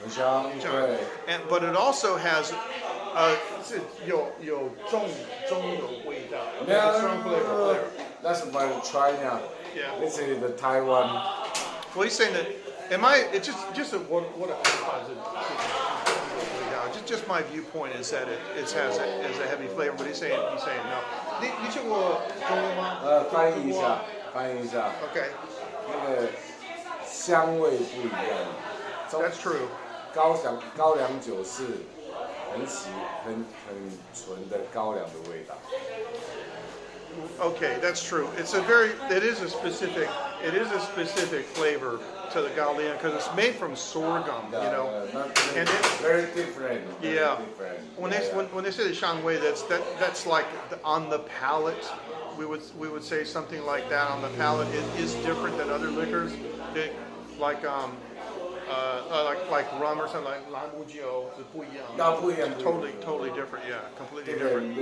很香，对。But it also has 有重的味道。Strong flavor. That's about China. Yeah. This is the Taiwan. Well, he's saying that. It's just what a just my viewpoint is that it has a heavy flavor, but he's saying no. 你去过中国吗？翻译一下，翻译一下。 Okay, 那个香味不一样。 that's true. 高粱酒是很纯的高粱的味道。 Okay, that's true. It is a specific flavor to the Gaulian because it's made from sorghum, you know. And very different. Very yeah. different. When they say the Shangwei, that's like on the palate. We would say something like that on the palate. It is different than other liquors, like rum or something like Lanbujio, the Buyang. Totally different. Yeah, completely different.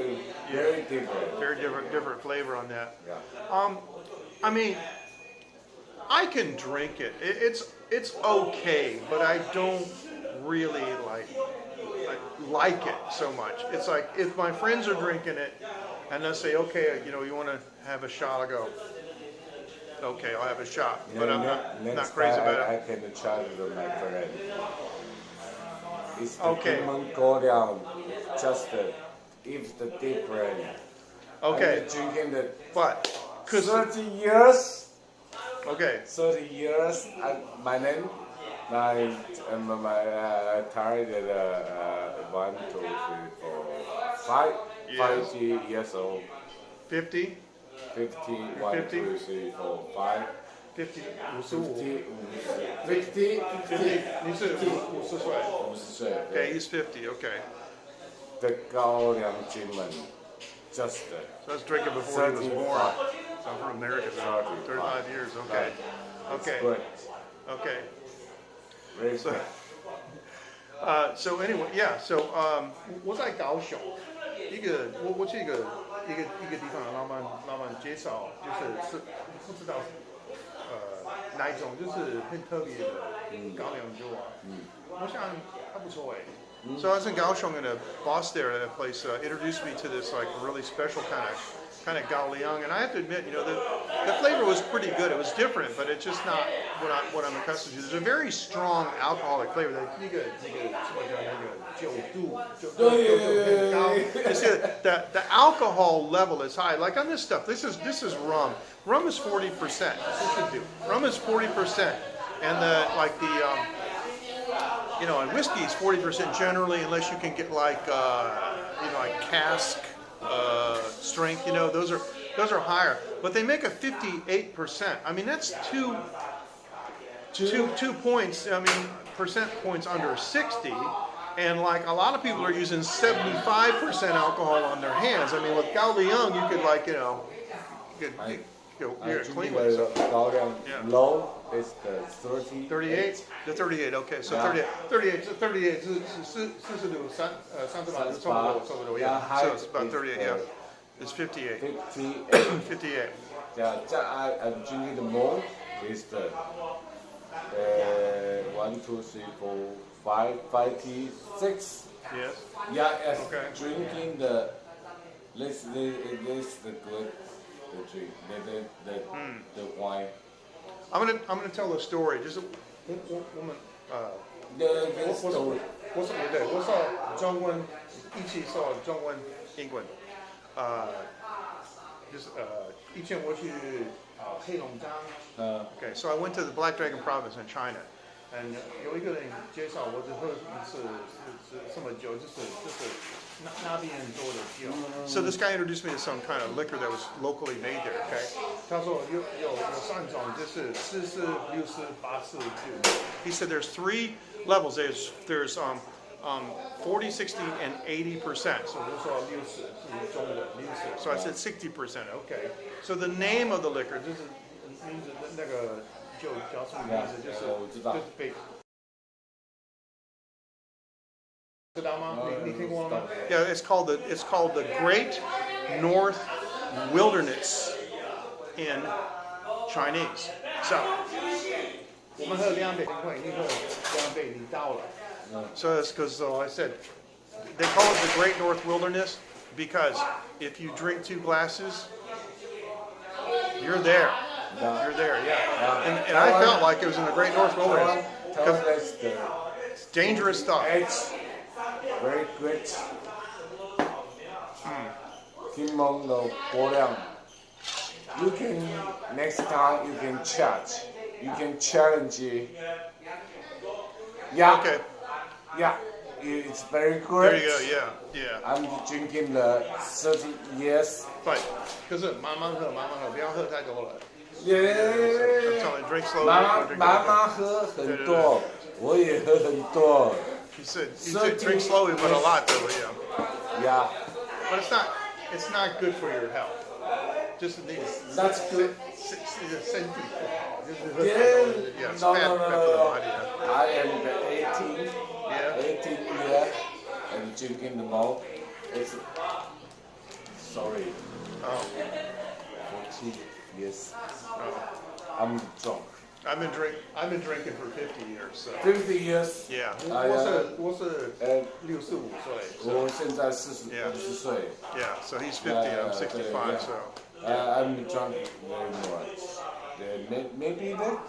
Very different. Very different flavor on that. Yeah. I mean, I can drink it. It's okay, but I don't really like it so much. It's like if my friends are drinking it, and they say, okay, you know, you want to have a shot, I go, okay, I'll have a shot. But I'm not crazy about it. I can try with my friend. It's the Okay. Mongolian, just it's the different. Okay, I'm drinking the but 30 years. okay, 30 years. My name, my target 1, 2, 3, 4, 5. Yes. 5 years old. 50, 50, 1, 50? 2, 3, 4, 5. 50, 你是50岁。 50岁。 Okay, he's 50. Okay, The 高粱金门 just so I was drinking before he was born. 35. So I'm from America. So 35 years. Okay, okay, Good. okay. Very So, good. so anyway, yeah. So 我在高雄，我去一个地方，老板介绍，就是不知道哪一种，就是很特别的高粱酒啊。我想还不错哎。So I was in Kaohsiung, and a boss there at a place introduced me to this like really special kind of Gaoliang, and I have to admit, you know, the flavor was pretty good. It was different, but it's just not what I'm accustomed to. There's a very strong alcoholic flavor. The alcohol level is high. Like on this stuff, this is rum. Rum is 40%. Rum is 40%, and you know, and whiskey is 40% generally, unless you can get like like cask strength. You know, those are higher, but they make a 58%. I mean, that's two points. I mean, percent points under 60, and like a lot of people are using 75% alcohol on their hands. I mean, with Gaoliang, you could like you could clean drinking with the it. Gaoliang Yeah. low is the 30. 38, the 38, okay, so Yeah. 38 是45差不多 yeah. So it's about 38, yeah. It's 58. 58. 58. Yeah, I'm drinking the more is the 1, 2, 3, 4, 5, 56. Yes. Yeah, yes. Okay. Drinking the this the good the drink the wine. I'm gonna tell a story. Just woman. The story. 我说中文，一起说中文、英文。就是以前我去黑龙江。Okay, so I went to the Black Dragon province in China, and 有一个人介绍我就喝一次是什么酒，就是那边做的酒。So this guy introduced me to some kind of liquor that was locally made there. Okay, 他说有3种，就是40、60、80、90. He said there's 3 levels. There's 40, 60, and 80%. So我说60是中文60. So I said 60%. Okay. So the name of the liquor, 就是名字那个酒叫什么名字？就是被。知道吗？你听过吗？ Yeah, it's called the Great North Wilderness in Chinese. So 我们喝2杯，你喝2杯，你到了。So it's because I said they call it the Great North Wilderness because if you drink 2 glasses, you're there. You're there, yeah. And I felt like it was in the Great North Wilderness. It's dangerous stuff. very great. Kim Mong no Boryang. You can next time you can charge. You can challenge it. Yeah. Okay. Yeah. It's very There great. you go. Yeah. Yeah. I'm drinking the 30 years. But 可是慢慢喝，慢慢喝，不要喝太多了。I'm Yeah. telling you, drink slowly. 妈 drink 妈 slowly. 妈喝很多，我也喝很多。He said drink slowly, but a lot though. Yeah. Yeah. But it's not good for your health. Just needs. That's good. Yeah, Yeah. it's No, bad, no, no, bad no, for the no. body. Yeah. I am 18. Yeah. 18 year and drinking the more. It's sorry. Oh. 40 years. Oh. I'm drunk. I've been drinking for 50 years. So. 50 years. Yeah. 我现在40岁。 Yeah. So he's 50. I'm 65. So. I'm drunk very much. Maybe that.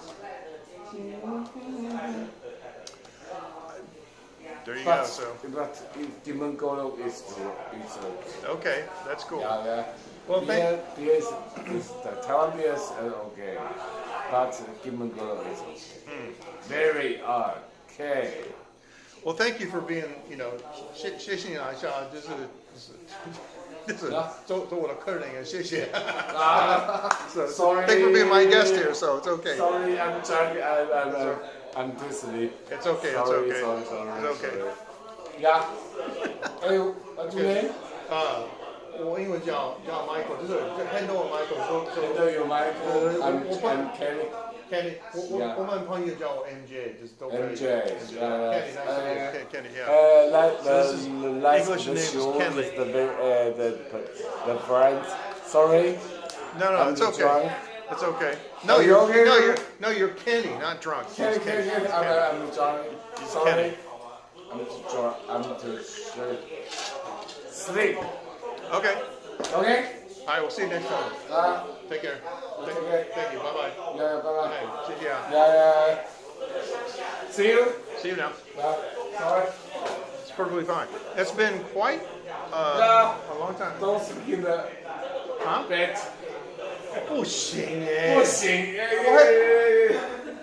There you But, go. So. but Demon Golo is Okay. That's cool. yeah. Well, beer is the Taiwan beer is okay, but Demon Golo is okay. Very okay. Well, thank you for being, 谢谢你一下，就是做我的客人也谢谢。So, Sorry. thank you for being my guest here. So it's okay. Sorry, I'm drunk. I'm too sleepy. It's okay. It's Sorry, okay. sorry. It's okay. Yeah. Hey, what's your name? 我英文叫 Michael，就是 handle Michael 说 Hello, you're Michael. I'm Kenny. Kenny，我们朋友叫我 MJ，就是都可以。 MJ. Kenny， yeah. Like This is English the name is show Kenley. is the friend. Sorry. No, I'm it's okay. drunk. It's okay. No, Are you okay? you're Kenny, not drunk. Kenny. I'm drunk. Sorry. Kenny. I'm too drunk. I'm too sleep. Okay. Okay. All right, we'll see you next time. Take care. Okay. Thank you. Bye-bye. Yeah, bye. Hey, see ya. Yeah. See you. See you now. Sorry. It's perfectly fine. It's been quite No. a long time. Don't sleep in the Huh? bed. 不行耶！不行。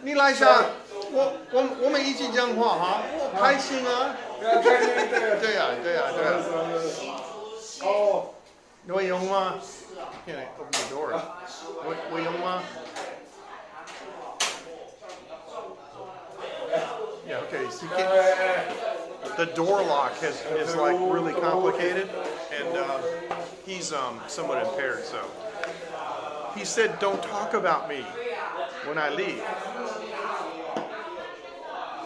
你来一下，我们一起讲话哈，我开心啊。对呀。Oh. 你会用吗？ Can I open the door? 会用吗？ Yeah. Okay. So you can't, the door lock is like really complicated, and he's somewhat impaired. So he said, "Don't talk about me when I leave,"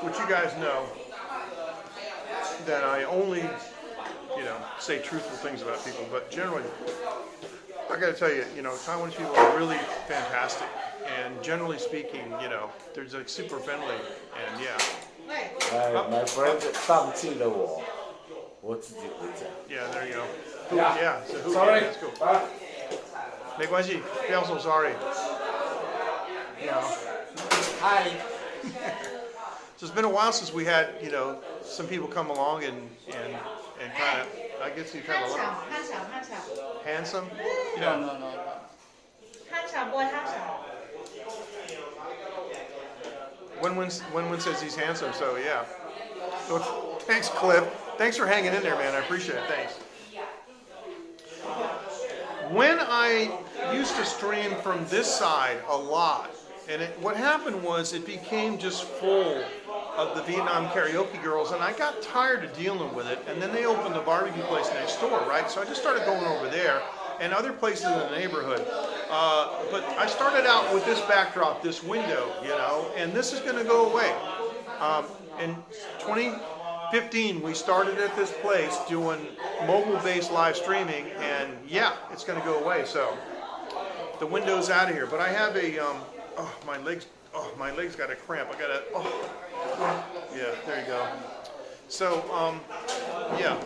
which you guys know that I only, say truthful things about people. But generally, I got to tell you, Taiwanese people are really fantastic, and generally speaking, they're like super friendly, and yeah. My friend 放弃了我，我自己回家。 Yeah, there you go. Yeah. So who? Sorry. Yeah, that's cool. 啊。没关系，不要说 sorry. Hi. So it's been a while since we had, some people come along and kind of, I guess you kind of handsome. No. 한참 boy 한참. Wenwen says he's handsome, so yeah. So thanks, Cliff. Thanks for hanging in there, man. I appreciate it. Thanks. When I used to stream from this side a lot, and what happened was it became just full of the Vietnam karaoke girls, and I got tired of dealing with it. And then they opened the barbecue place next door, right? So I just started going over there and other places in the neighborhood. But I started out with this backdrop, this window, and this is going to go away. In 2015, we started at this place doing mobile-based live streaming, and yeah, it's going to go away. So the window's out of here. But I have a, my legs got a cramp. I got to, yeah, there you go. So, yeah.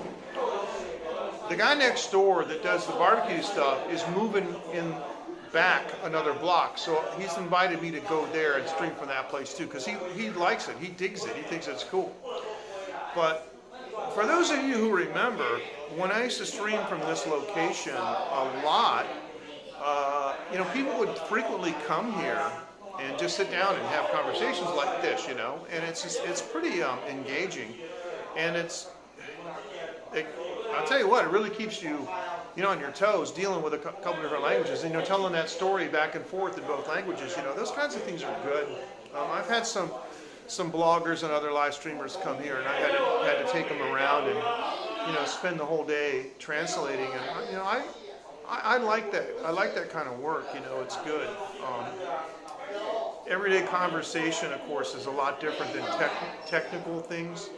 The guy next door that does the barbecue stuff is moving in back another block, so he's invited me to go there and stream from that place too, because he likes it, he digs it, he thinks it's cool. But For those of you who remember, when I used to stream from this location a lot, people would frequently come here and just sit down and have conversations like this, and it's pretty engaging, and I'll tell you what, it really keeps you, on your toes, dealing with a couple different languages, and telling that story back and forth in both languages. Those kinds of things are good. I've had some bloggers and other live streamers come here, and I had to take them around and spend the whole day translating, and I like that. I like that kind of work. It's good. Everyday conversation, of course, is a lot different than technical things.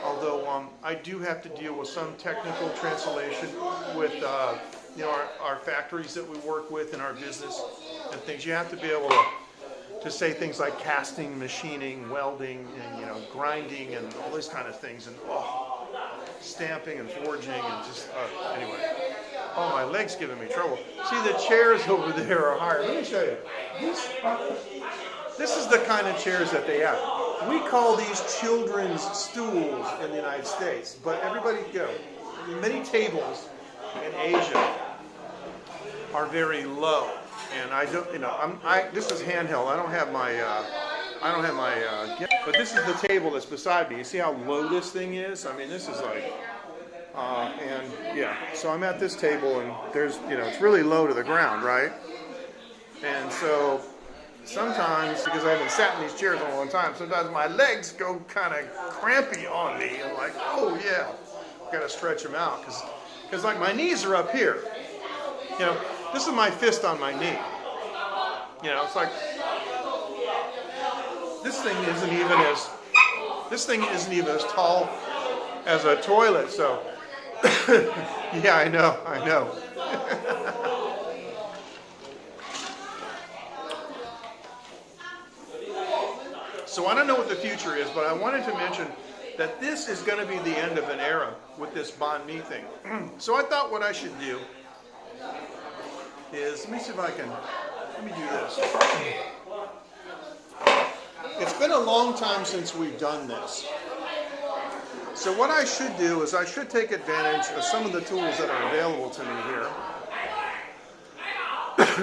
Although I do have to deal with some technical translation with our factories that we work with in our business and things. You have to be able to say things like casting, machining, welding, and grinding, and all these kind of things, and stamping and forging, and just anyway. Oh, my leg's giving me trouble. See, the chairs over there are higher. Let me show you. This is the kind of chairs that they have. We call these children's stools in the United States, but everybody, many tables in Asia are very low, and I don't, this is handheld. I don't have my, but this is the table that's beside me. You see how low this thing is? I mean, this is like, so I'm at this table, and there's, it's really low to the ground, right? And so sometimes, because I haven't sat in these chairs in a long time, sometimes my legs go kind of crampy on me. I'm like, oh yeah, got to stretch them out, because like my knees are up here. This is my fist on my knee. It's like this thing isn't even as tall as a toilet. So yeah, I know. So I don't know what the future is, but I wanted to mention that this is going to be the end of an era with this banh mi thing. So I thought what I should do is, let me see if I can, let me do this. It's been a long time since we've done this. So what I should do is I should take advantage of some of the tools that are available to me here.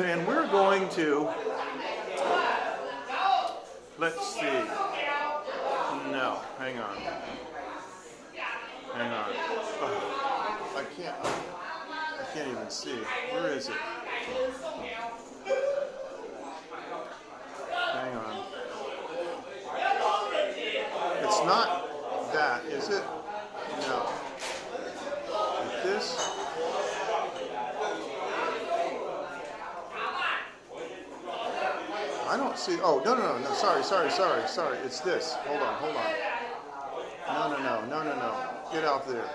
And we're going to, let's see. No, hang on. Oh, I can't even see. Where is it? Hang on. It's not that, is it? No. Like this? I don't see. Oh, no. Sorry. It's this. Hold on. No. Get out there.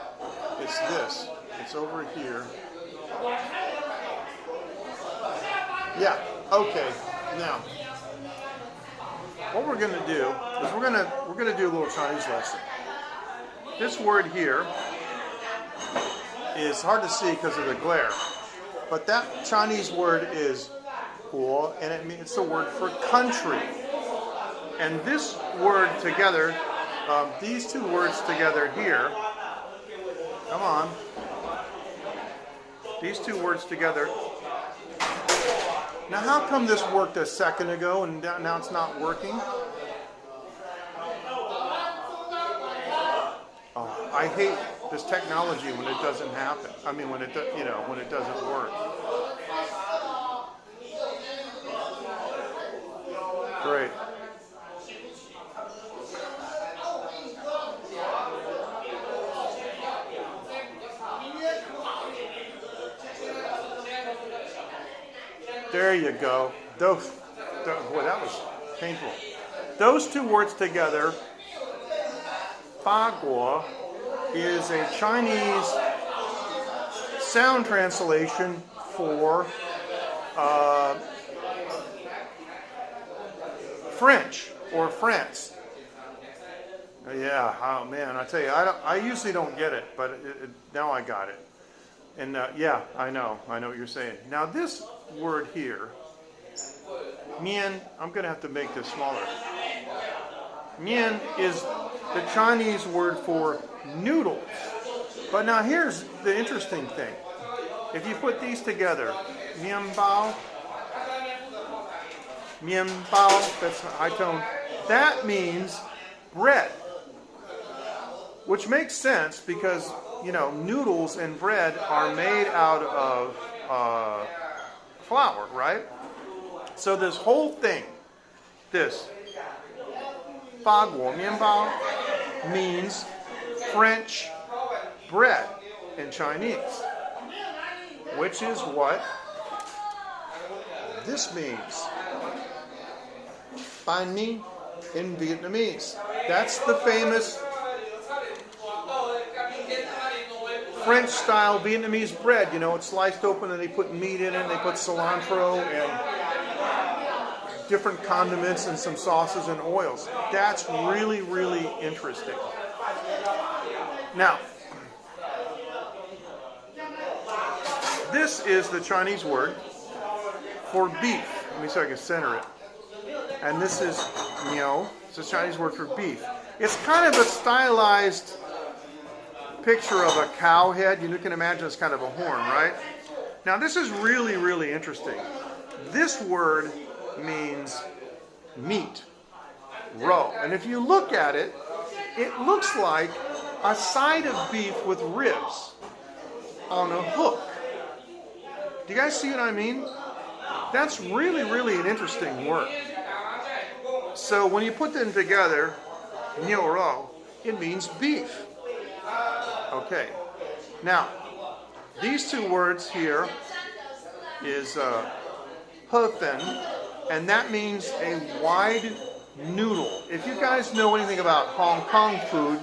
It's this. It's over here. Yeah. Okay. Now, what we're going to do is we're going to do a little Chinese lesson. This word here is hard to see because of the glare, but that Chinese word is guo, and it's the word for country. And this word together, these two words together here, come on, these two words together. Now, how come this worked a second ago and now it's not working? Oh, I hate this technology when it doesn't happen. I mean, when it doesn't work. Great. There you go. Boy, that was painful. Those two words together, Faguo, is a Chinese sound translation for French or France. Yeah, oh man, I tell you, I usually don't get it, but now I got it. And yeah, I know what you're saying. Now this word here, mian, I'm going to have to make this smaller. Mian is the Chinese word for noodles. But now here's the interesting thing. If you put these together, mianbao, that's high tone, that means bread. Which makes sense because, you know, noodles and bread are made out of flour, right? So this whole thing, this fa guo mianbao means French bread in Chinese, which is what this means. Banh mi in Vietnamese. That's the famous French-style Vietnamese bread. You know, it's sliced open and they put meat in it, and they put cilantro and different condiments and some sauces and oils. That's really, really interesting. Now, this is the Chinese word for beef. Let me see if I can center it. And this is miao. It's a Chinese word for beef. It's kind of a stylized picture of a cow head. You can imagine it's kind of a horn, right? Now this is really, really interesting. This word means meat, roe. And if you look at it, it looks like a side of beef with ribs on a hook. Do you guys see what I mean? That's really, really an interesting word. So when you put them together, niu rou, it means beef. Okay. Now, these two words here is hefen, and that means a wide noodle. If you guys know anything about Hong Kong food,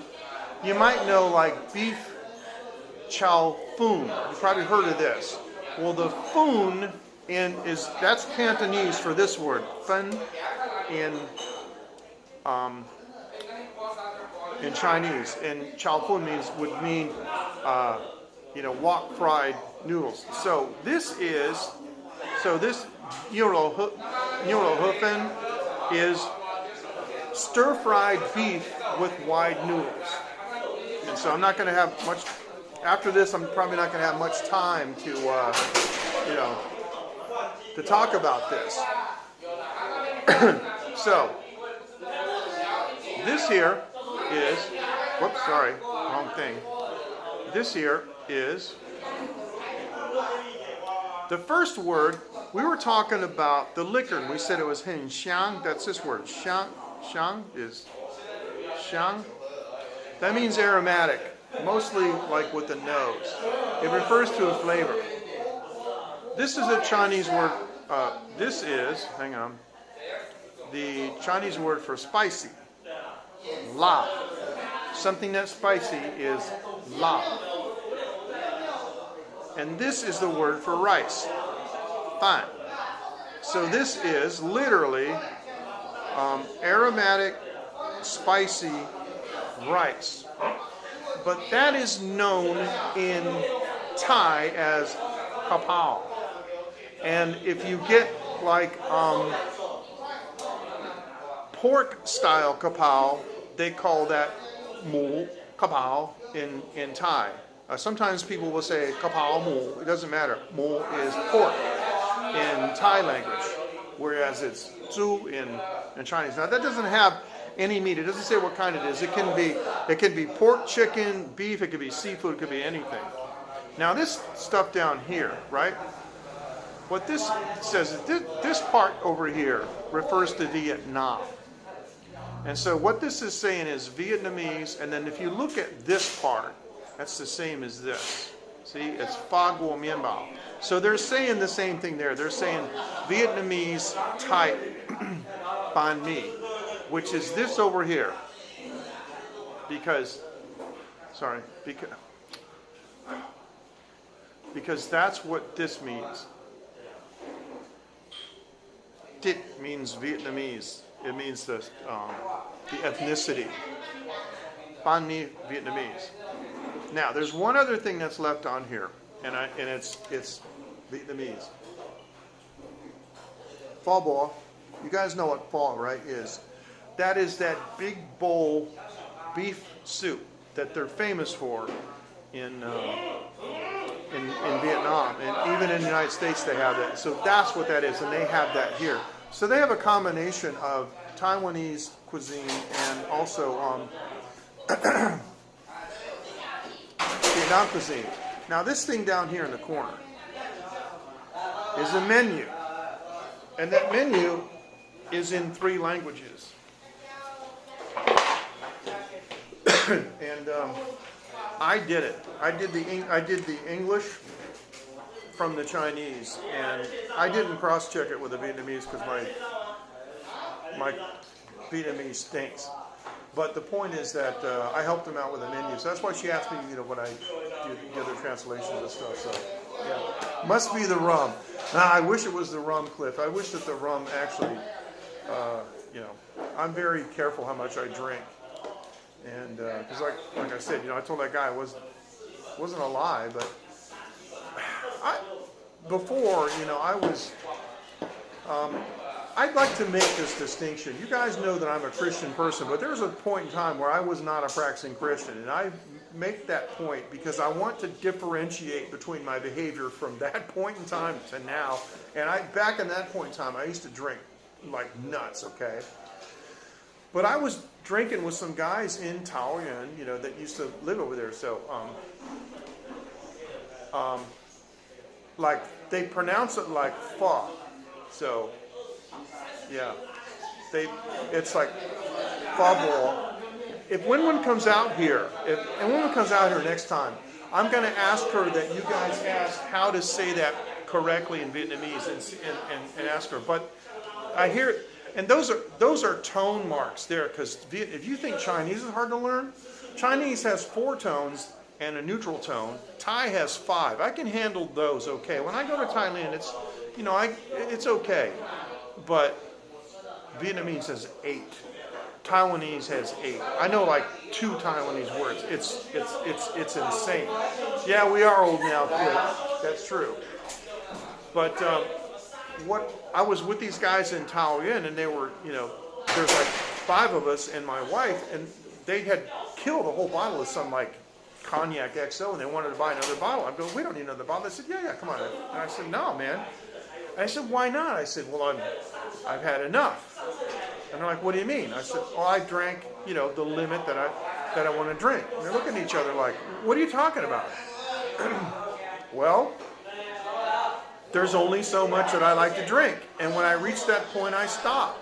you might know like beef chow fun. You've probably heard of this. Well, the fun that's Cantonese for this word, fen, in Chinese, and chow fun would mean wok fried noodles. So this niu rou hefen is stir fried beef with wide noodles. And so I'm not going to have much after this. I'm probably not going to have much time to to talk about this. So this here is, whoops, sorry, wrong thing. This here is the first word. We were talking about the liquor, and we said it was hen xiang. That's this word. Xiang is xiang. That means aromatic, mostly like with the nose. It refers to a flavor. This is a Chinese word. This is, hang on, the Chinese word for spicy. La. Something that's spicy is la. And this is the word for rice. Fan. So this is literally aromatic, spicy rice. But that is known in Thai as kapao. And if you get like pork style kapao, they call that mu kapao in Thai. Sometimes people will say kapao mu. It doesn't matter. Mu is pork in Thai language, whereas it's zhu in Chinese. Now that doesn't have any meat. It doesn't say what kind it is. It can be pork, chicken, beef. It could be seafood. It could be anything. Now this stuff down here, right? What this says is this part over here refers to Vietnam. And so what this is saying is Vietnamese, and then if you look at this part, that's the same as this. See, it's fa guo mian bao. So they're saying the same thing there. They're saying Vietnamese type banh mi, which is this over here. Because that's what this means. Dit means Vietnamese. It means the ethnicity. Banh mi, Vietnamese. Now, there's one other thing that's left on here, and it's Vietnamese. Pho bo. You guys know what pho, right, is. That is that big bowl beef soup that they're famous for in Vietnam, and even in the United States they have that. So that's what that is, and they have that here. So they have a combination of Taiwanese cuisine and also Vietnam cuisine. Now this thing down here in the corner is a menu, and that menu is in 3 languages. And I did it. I did the English from the Chinese, and I didn't cross-check it with the Vietnamese because my Vietnamese stinks. But the point is that I helped them out with a menu, so that's why she asked me, when I do the other translations and stuff. So yeah, must be the rum. I wish it was the rum, Cliff. I wish that the rum actually, I'm very careful how much I drink. And because like I said, I told that guy it wasn't a lie, but before, I was. I'd like to make this distinction. You guys know that I'm a Christian person, but there was a point in time where I was not a practicing Christian, and I make that point because I want to differentiate between my behavior from that point in time to now. And back in that point in time, I used to drink like nuts. Okay. But I was drinking with some guys in Taiwan, that used to live over there. So, like they pronounce it like pho. So, yeah, it's like pho ball. If Wenwen comes out here, next time, I'm going to ask her that you guys ask how to say that correctly in Vietnamese and ask her. But I hear. And those are tone marks there, because if you think Chinese is hard to learn, Chinese has 4 tones and a neutral tone. Thai has 5. I can handle those okay. When I go to Thailand, it's okay. But Vietnamese has 8. Taiwanese has 8. I know like 2 Taiwanese words. It's insane. Yeah, we are old now. Yeah, that's true. But I was with these guys in Taiwan, and they were, there's like 5 of us and my wife, and they had killed a whole bottle of some like cognac XO, and they wanted to buy another bottle. I'm going, we don't need another bottle. They said, yeah, come on. And I said, no, man. I said, why not? I said, well, I've had enough. And they're like, what do you mean? I said, well, I drank, the limit that I want to drink. And they're looking at each other like, what are you talking about? Well, there's only so much that I like to drink. And when I reached that point, I stopped.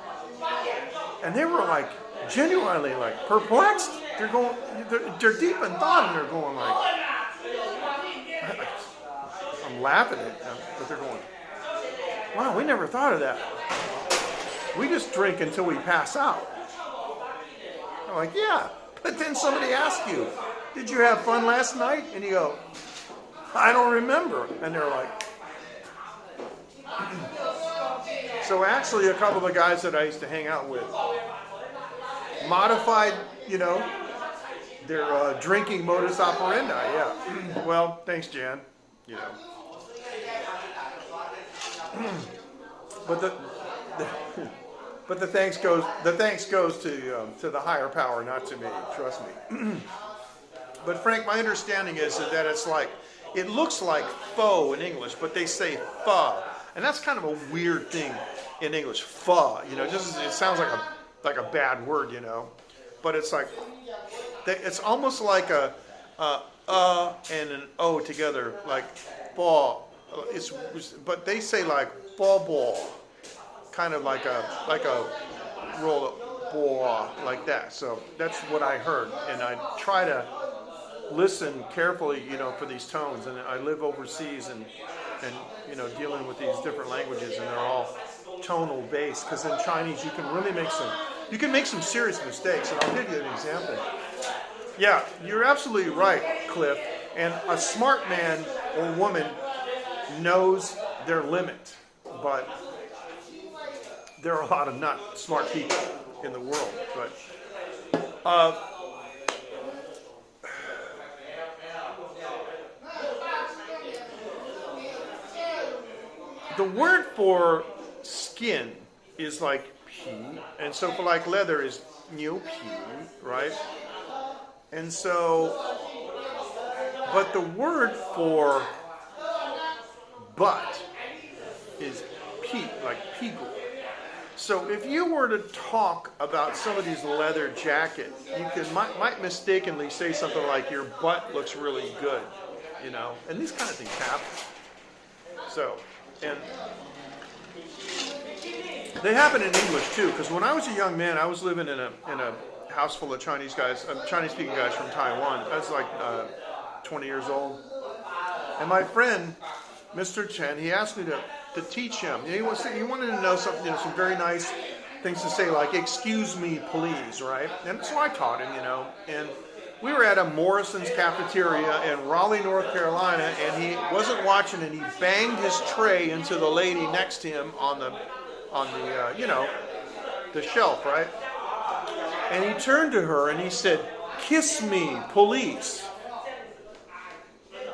And they were like, genuinely like perplexed. They're deep in thought, and they're going like, I'm laughing at them, but they're going, wow, we never thought of that. We just drink until we pass out. I'm like, yeah. But then somebody asks you, did you have fun last night? And you go, I don't remember. And they're like, so actually a couple of the guys that I used to hang out with modified, their drinking modus operandi, yeah. Well, thanks, Jan. But the thanks goes to the higher power, not to me. Trust me. But Frank, my understanding is that it's like, it looks like pho in English, but they say pho, and that's kind of a weird thing in English. Pho, it sounds like a bad word, but it's like it's almost like a and an o together, like pho. But they say like pho ball, kind of like a roll of ball like that. So that's what I heard, and I try to listen carefully, for these tones. And I live overseas and dealing with these different languages, and they're all tonal based. Because in Chinese, you can make some serious mistakes. And I'll give you an example. Yeah, you're absolutely right, Cliff. And a smart man or woman knows their limit, but there are a lot of not smart people in the world. But the word for skin is like pi, and so for like leather is niu pi, right? And so, but the word for butt is peak, like peagle. So if you were to talk about somebody's leather jacket, you might mistakenly say something like, your butt looks really good, you know, and these kind of things happen. So, and they happen in English too, because when I was a young man, I was living in a house full of Chinese guys, Chinese-speaking guys from Taiwan. I was like 20 years old, and my friend, Mr. Chen, he asked me to teach him. He wanted to know something, you know, some very nice things to say, like "excuse me, please," right? And so I taught him, you know. And we were at a Morrison's cafeteria in Raleigh, North Carolina, and he wasn't watching, and he banged his tray into the lady next to him on the you know, the shelf, right? And he turned to her and he said, "Kiss me, police."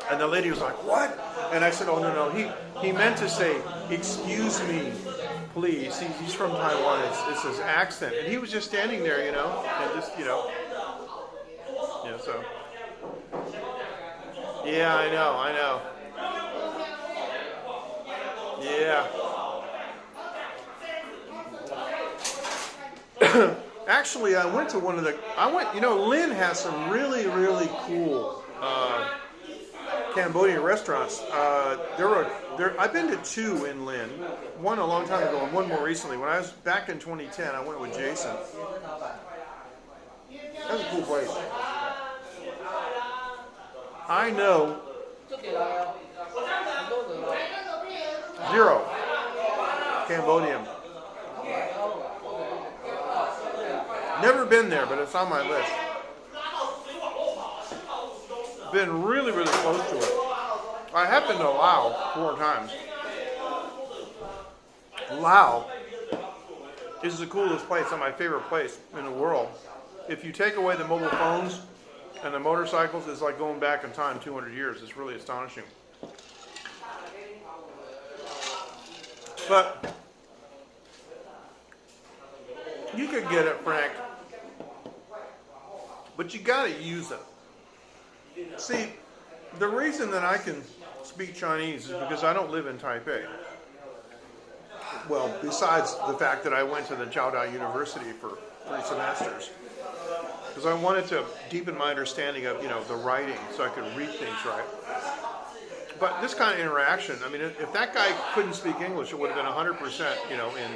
And the lady was like, "What?" And I said, "Oh, no. He meant to say, 'excuse me, please.'" He's from Taiwan. It's his accent. And he was just standing there, you know, and just, you know. Yeah, so. Yeah, I know. Yeah. Actually, I went, you know, Lynn has some really, really cool Cambodian restaurants. I've been to 2 in Lynn, one a long time ago and one more recently. When I was back in 2010, I went with Jason. That's a cool place. I know 0 Cambodian. Never been there, but it's on my list. Been really, really close to it. I have been to Laos 4 times. Laos is the coolest place, and my favorite place in the world. If you take away the mobile phones and the motorcycles, it's like going back in time 200 years. It's really astonishing. But you could get it, Frank, but you got to use it. See, the reason that I can speak Chinese is because I don't live in Taipei. Well, besides the fact that I went to the Jiaodao University for 3 semesters, because I wanted to deepen my understanding of, you know, the writing so I could read things right. But this kind of interaction, I mean, if that guy couldn't speak English, it would have been 100%, you know, in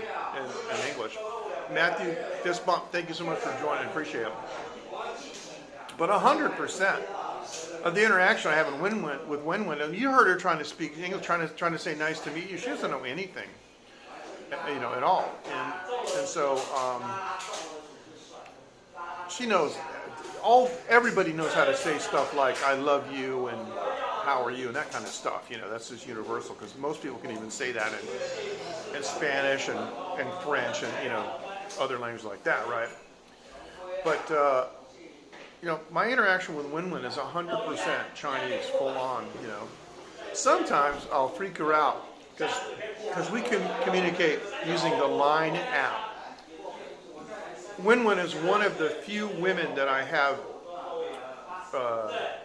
English. Matthew, fist bump, thank you so much for joining, appreciate it. But 100% of the interaction I have with Wenwen, and you heard her trying to speak English, trying to say nice to meet you. She doesn't know anything, you know, at all. And so she knows, everybody knows how to say stuff like "I love you" and "how are you" and that kind of stuff. You know, that's just universal, because most people can even say that in Spanish and French and, you know, other languages like that, right? But you know, my interaction with Wenwen is 100% Chinese, full on, you know. Sometimes I'll freak her out because we can communicate using the Line app. Wenwen is one of the few women that I have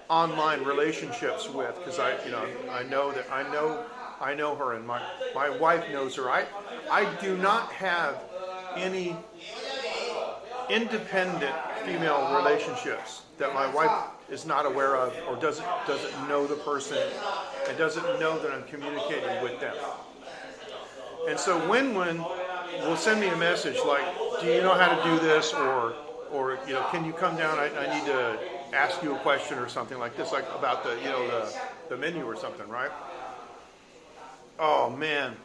online relationships with, because I know her, and my wife knows her. I do not have any independent female relationships that my wife is not aware of, or doesn't know the person and doesn't know that I'm communicating with them. And so Wenwen will send me a message like, "Do you know how to do this?" or you know, "Can you come down? I need to ask you a question," or something like this, like about the, you know, the menu or something, right? Oh man.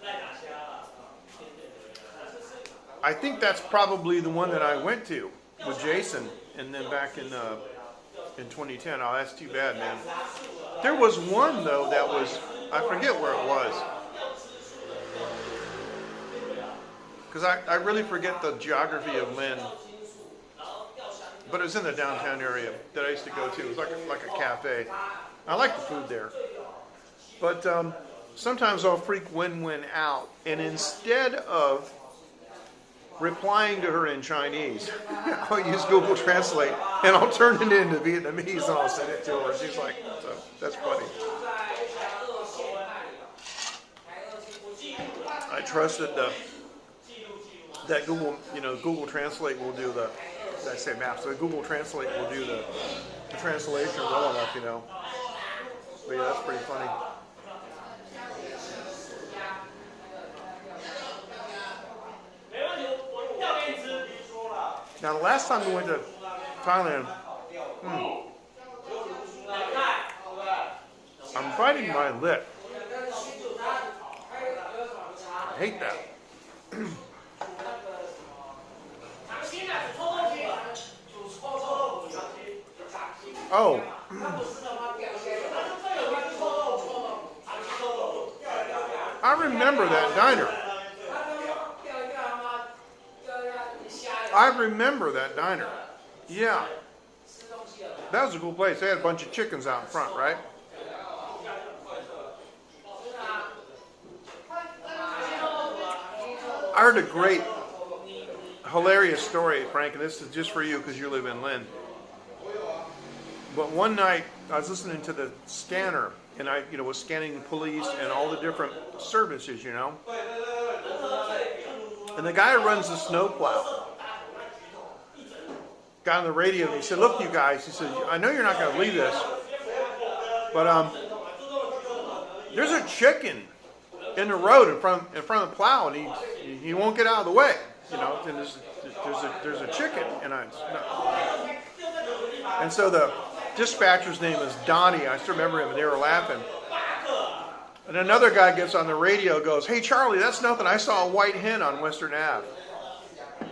I think that's probably the one that I went to with Jason, and then back in 2010. Oh, that's too bad, man. There was one though that was, I forget where it was, because I really forget the geography of Lynn, but it was in the downtown area that I used to go to. It was like a cafe. I like the food there, but sometimes I'll freak Wenwen out, and instead of replying to her in Chinese. I'll use Google Translate and I'll turn it into Vietnamese and I'll send it to her. She's like, so that's funny. I trust that Google, Google Translate will do the, I say maps, so Google Translate will do the translation well enough, But yeah, that's pretty funny. Now, the last time we went to Thailand, I'm biting my lip. I hate that. Oh. I remember that diner. I remember that diner. Yeah. That was a cool place. They had a bunch of chickens out in front, right? I heard a great, hilarious story, Frank, and this is just for you because you live in Lynn. But one night, I was listening to the scanner, and I, was scanning the police and all the different services, And the guy who runs the snowplow got on the radio and he said, "Look, you guys," he said, "I know you're not going to believe this, but there's a chicken in the road in front of the plow, and he won't get out of the way, And there's a chicken, and so the dispatcher's name is Donnie. I still remember him, and they were laughing. And another guy gets on the radio, goes, "Hey Charlie, that's nothing. I saw a white hen on Western Ave."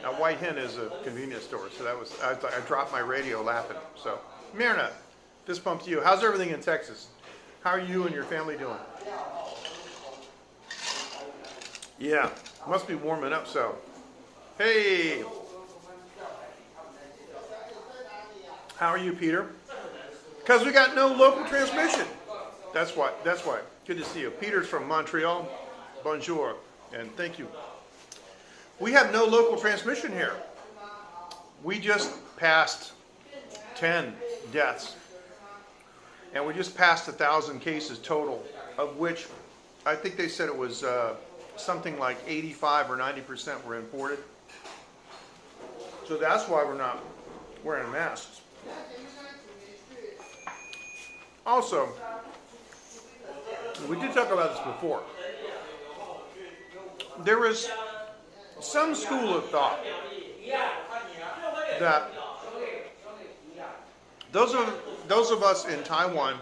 Now, White Hen is a convenience store, so I dropped my radio laughing. So, Myrna, fist bump to you. How's everything in Texas? How are you and your family doing? Yeah, must be warming up. So, hey, how are you, Peter? Because we got no local transmission. That's why. Good to see you. Peter's from Montreal. Bonjour, and thank you. We have no local transmission here. We just passed 10 deaths. And we just passed 1,000 cases total, of which I think they said it was something like 85 or 90% were imported. So that's why we're not wearing masks. Also, we did talk about this before. There is some school of thought that those of us in Taiwan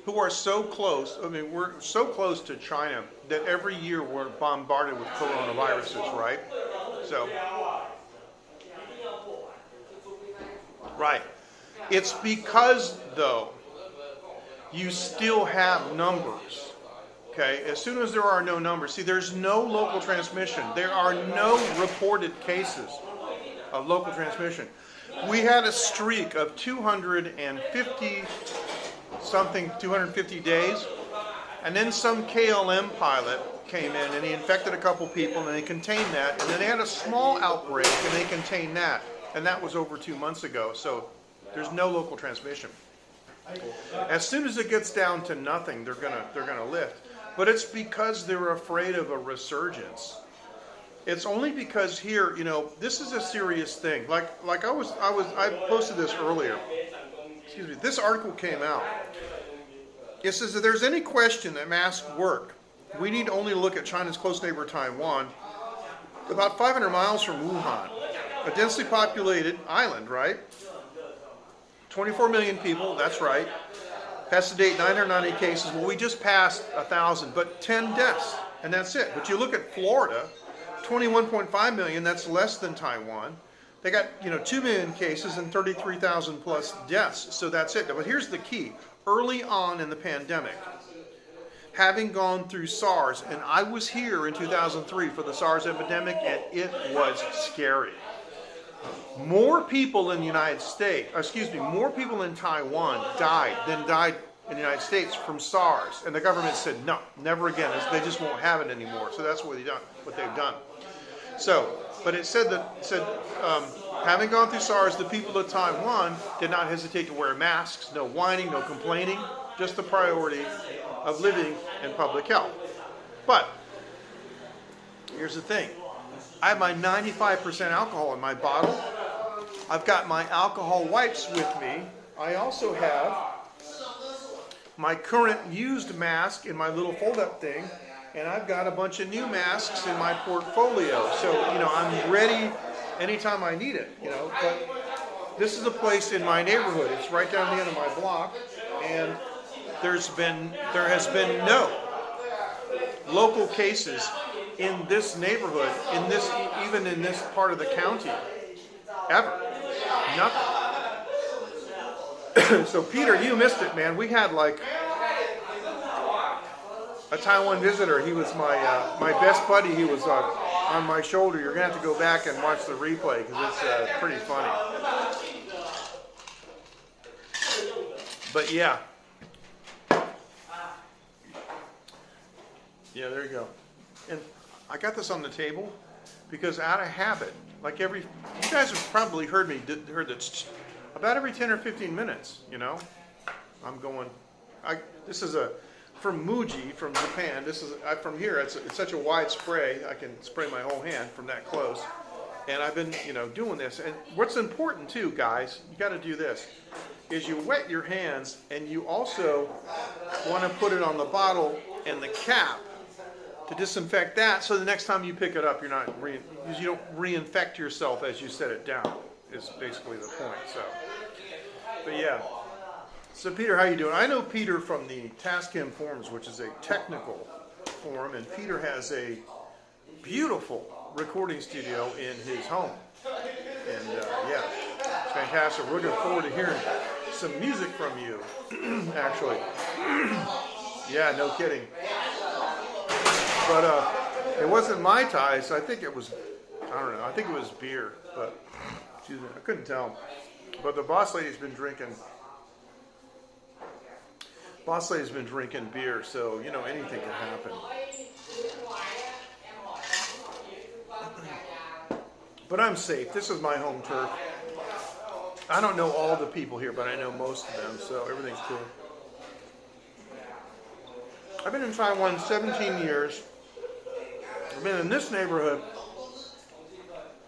who are so close, we're so close to China that every year we're bombarded with coronaviruses, right? So, right. It's because, though, you still have numbers. Okay, as soon as there are no numbers, see, there's no local transmission. There are no reported cases of local transmission. We had a streak of 250 days, and then some KLM pilot came in and he infected a couple people and they contained that, and then they had a small outbreak and they contained that, and that was over 2 months ago. So there's no local transmission. As soon as it gets down to nothing, they're gonna lift. But it's because they're afraid of a resurgence. It's only because here, this is a serious thing. I posted this earlier. Excuse me. This article came out. It says if there's any question that masks work, we need only look at China's close neighbor Taiwan, about 500 miles from Wuhan, a densely populated island, right? 24 million people. That's right. Past the date, 990 cases. Well, we just passed 1,000, but 10 deaths, and that's it. But you look at Florida, 21.5 million. That's less than Taiwan. They got 2 million cases and 33,000 plus deaths. So that's it. But here's the key: early on in the pandemic, having gone through SARS, and I was here in 2003 for the SARS epidemic, and it was scary. More people in the United States, more people in Taiwan died in the United States from SARS. And the government said, no, never again. They just won't have it anymore. So that's what they've done. So, but it said having gone through SARS, the people of Taiwan did not hesitate to wear masks. No whining, no complaining. Just the priority of living in public health. But here's the thing. I have my 95% alcohol in my bottle. I've got my alcohol wipes with me. I also have my current used mask in my little fold-up thing, and I've got a bunch of new masks in my portfolio. So, I'm ready anytime I need it, But this is a place in my neighborhood. It's right down the end of my block, and there has been no local cases in this neighborhood, even in this part of the county, ever. Nothing. So Peter, you missed it, man. We had like a Taiwan visitor. He was my best buddy. He was on my shoulder. You're gonna have to go back and watch the replay because it's pretty funny. But yeah. Yeah, there you go. And I got this on the table because out of habit, like you guys have probably heard that about every 10 or 15 minutes, I'm going, this is from Muji from Japan. This is, from here, it's such a wide spray, I can spray my whole hand from that close. And I've been, doing this. And what's important too, guys, you got to do this, is you wet your hands and you also want to put it on the bottle and the cap to disinfect that, so the next time you pick it up, you don't reinfect yourself as you set it down. Is basically the point. So, but yeah. So Peter, how you doing? I know Peter from the TaskHim forums, which is a technical forum, and Peter has a beautiful recording studio in his home. And yeah, it's fantastic. We're looking forward to hearing some music from you. Actually, yeah, no kidding. But it wasn't Mai Tais. I think it was, I don't know, I think it was beer. But, excuse me, I couldn't tell. But the boss lady's been drinking beer, so, anything can happen. But I'm safe. This is my home turf. I don't know all the people here, but I know most of them, so everything's cool. I've been in Taiwan 17 years. I've been in this neighborhood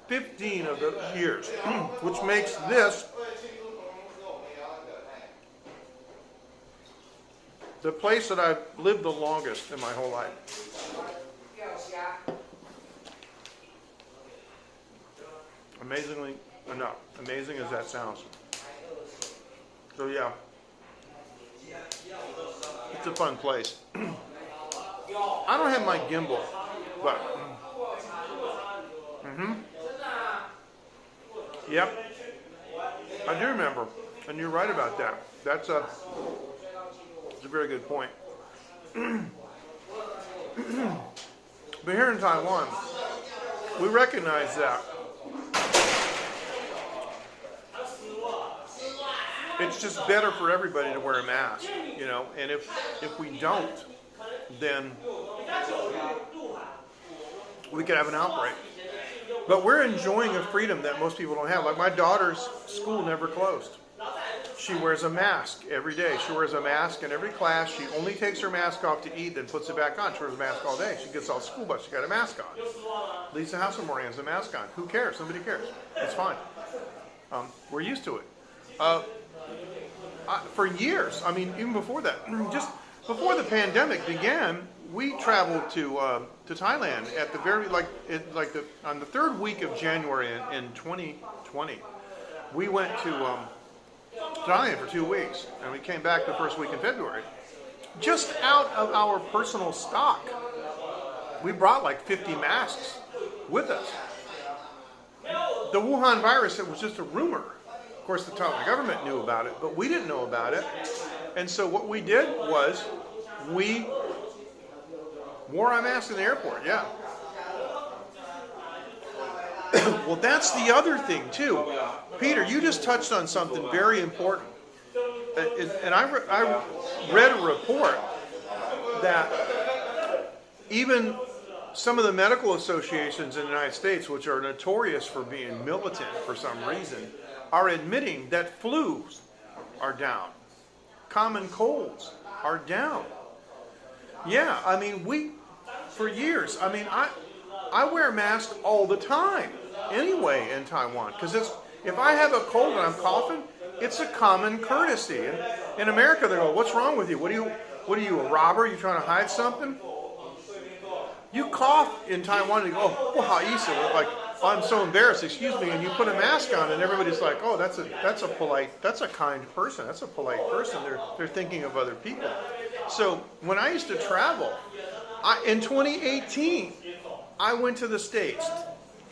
15 of those years, which makes this the place that I've lived the longest in my whole life. Amazingly enough, amazing as that sounds. So yeah, it's a fun place. I don't have my gimbal, but yep, I do remember, and you're right about that. That's a very good point. But here in Taiwan, we recognize that it's just better for everybody to wear a mask, and if we don't, then we could have an outbreak. But we're enjoying a freedom that most people don't have. Like my daughter's school never closed. She wears a mask every day. She wears a mask in every class. She only takes her mask off to eat, then puts it back on. She wears a mask all day. She gets off the school bus. She got a mask on. Leaves the house in the morning, has a mask on. Who cares? Nobody cares. It's fine. We're used to it. For years, I mean, even before that, just before the pandemic began, we traveled to Thailand at the very on the third week of January in 2020. We went to Thailand for 2 weeks, and we came back the first week in February. Just out of our personal stock, we brought like 50 masks with us. The Wuhan virus, it was just a rumor. Of course, the Taiwan government knew about it, but we didn't know about it. And so what we did was we wore our masks in the airport, yeah. Well, that's the other thing, too. Peter, you just touched on something very important. And I read a report that even some of the medical associations in the United States, which are notorious for being militant for some reason, are admitting that flus are down. Common colds are down. Yeah, I mean, for years, I mean, I wear a mask all the time anyway in Taiwan, because if I have a cold and I'm coughing, it's a common courtesy. And in America, they go, "What's wrong with you? What are you, a robber? You trying to hide something?" You cough in Taiwan and you go, "Oh, well, like, I'm so embarrassed, excuse me," and you put a mask on and everybody's like, "Oh, that's a kind person, that's a polite person, they're thinking of other people." So when I used to travel, in 2018, I went to the States,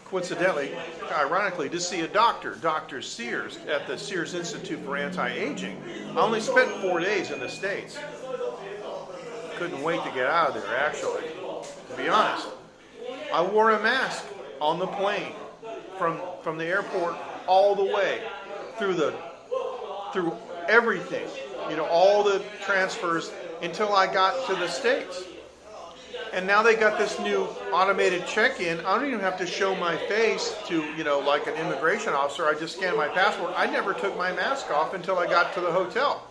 coincidentally, ironically, to see a doctor, Dr. Sears, at the Sears Institute for Anti-Aging. I only spent 4 days in the States. Couldn't wait to get out of there, actually. To be honest, I wore a mask on the plane from the airport all the way through everything, all the transfers until I got to the States. And now they got this new automated check-in. I don't even have to show my face to, like an immigration officer. I just scan my passport. I never took my mask off until I got to the hotel.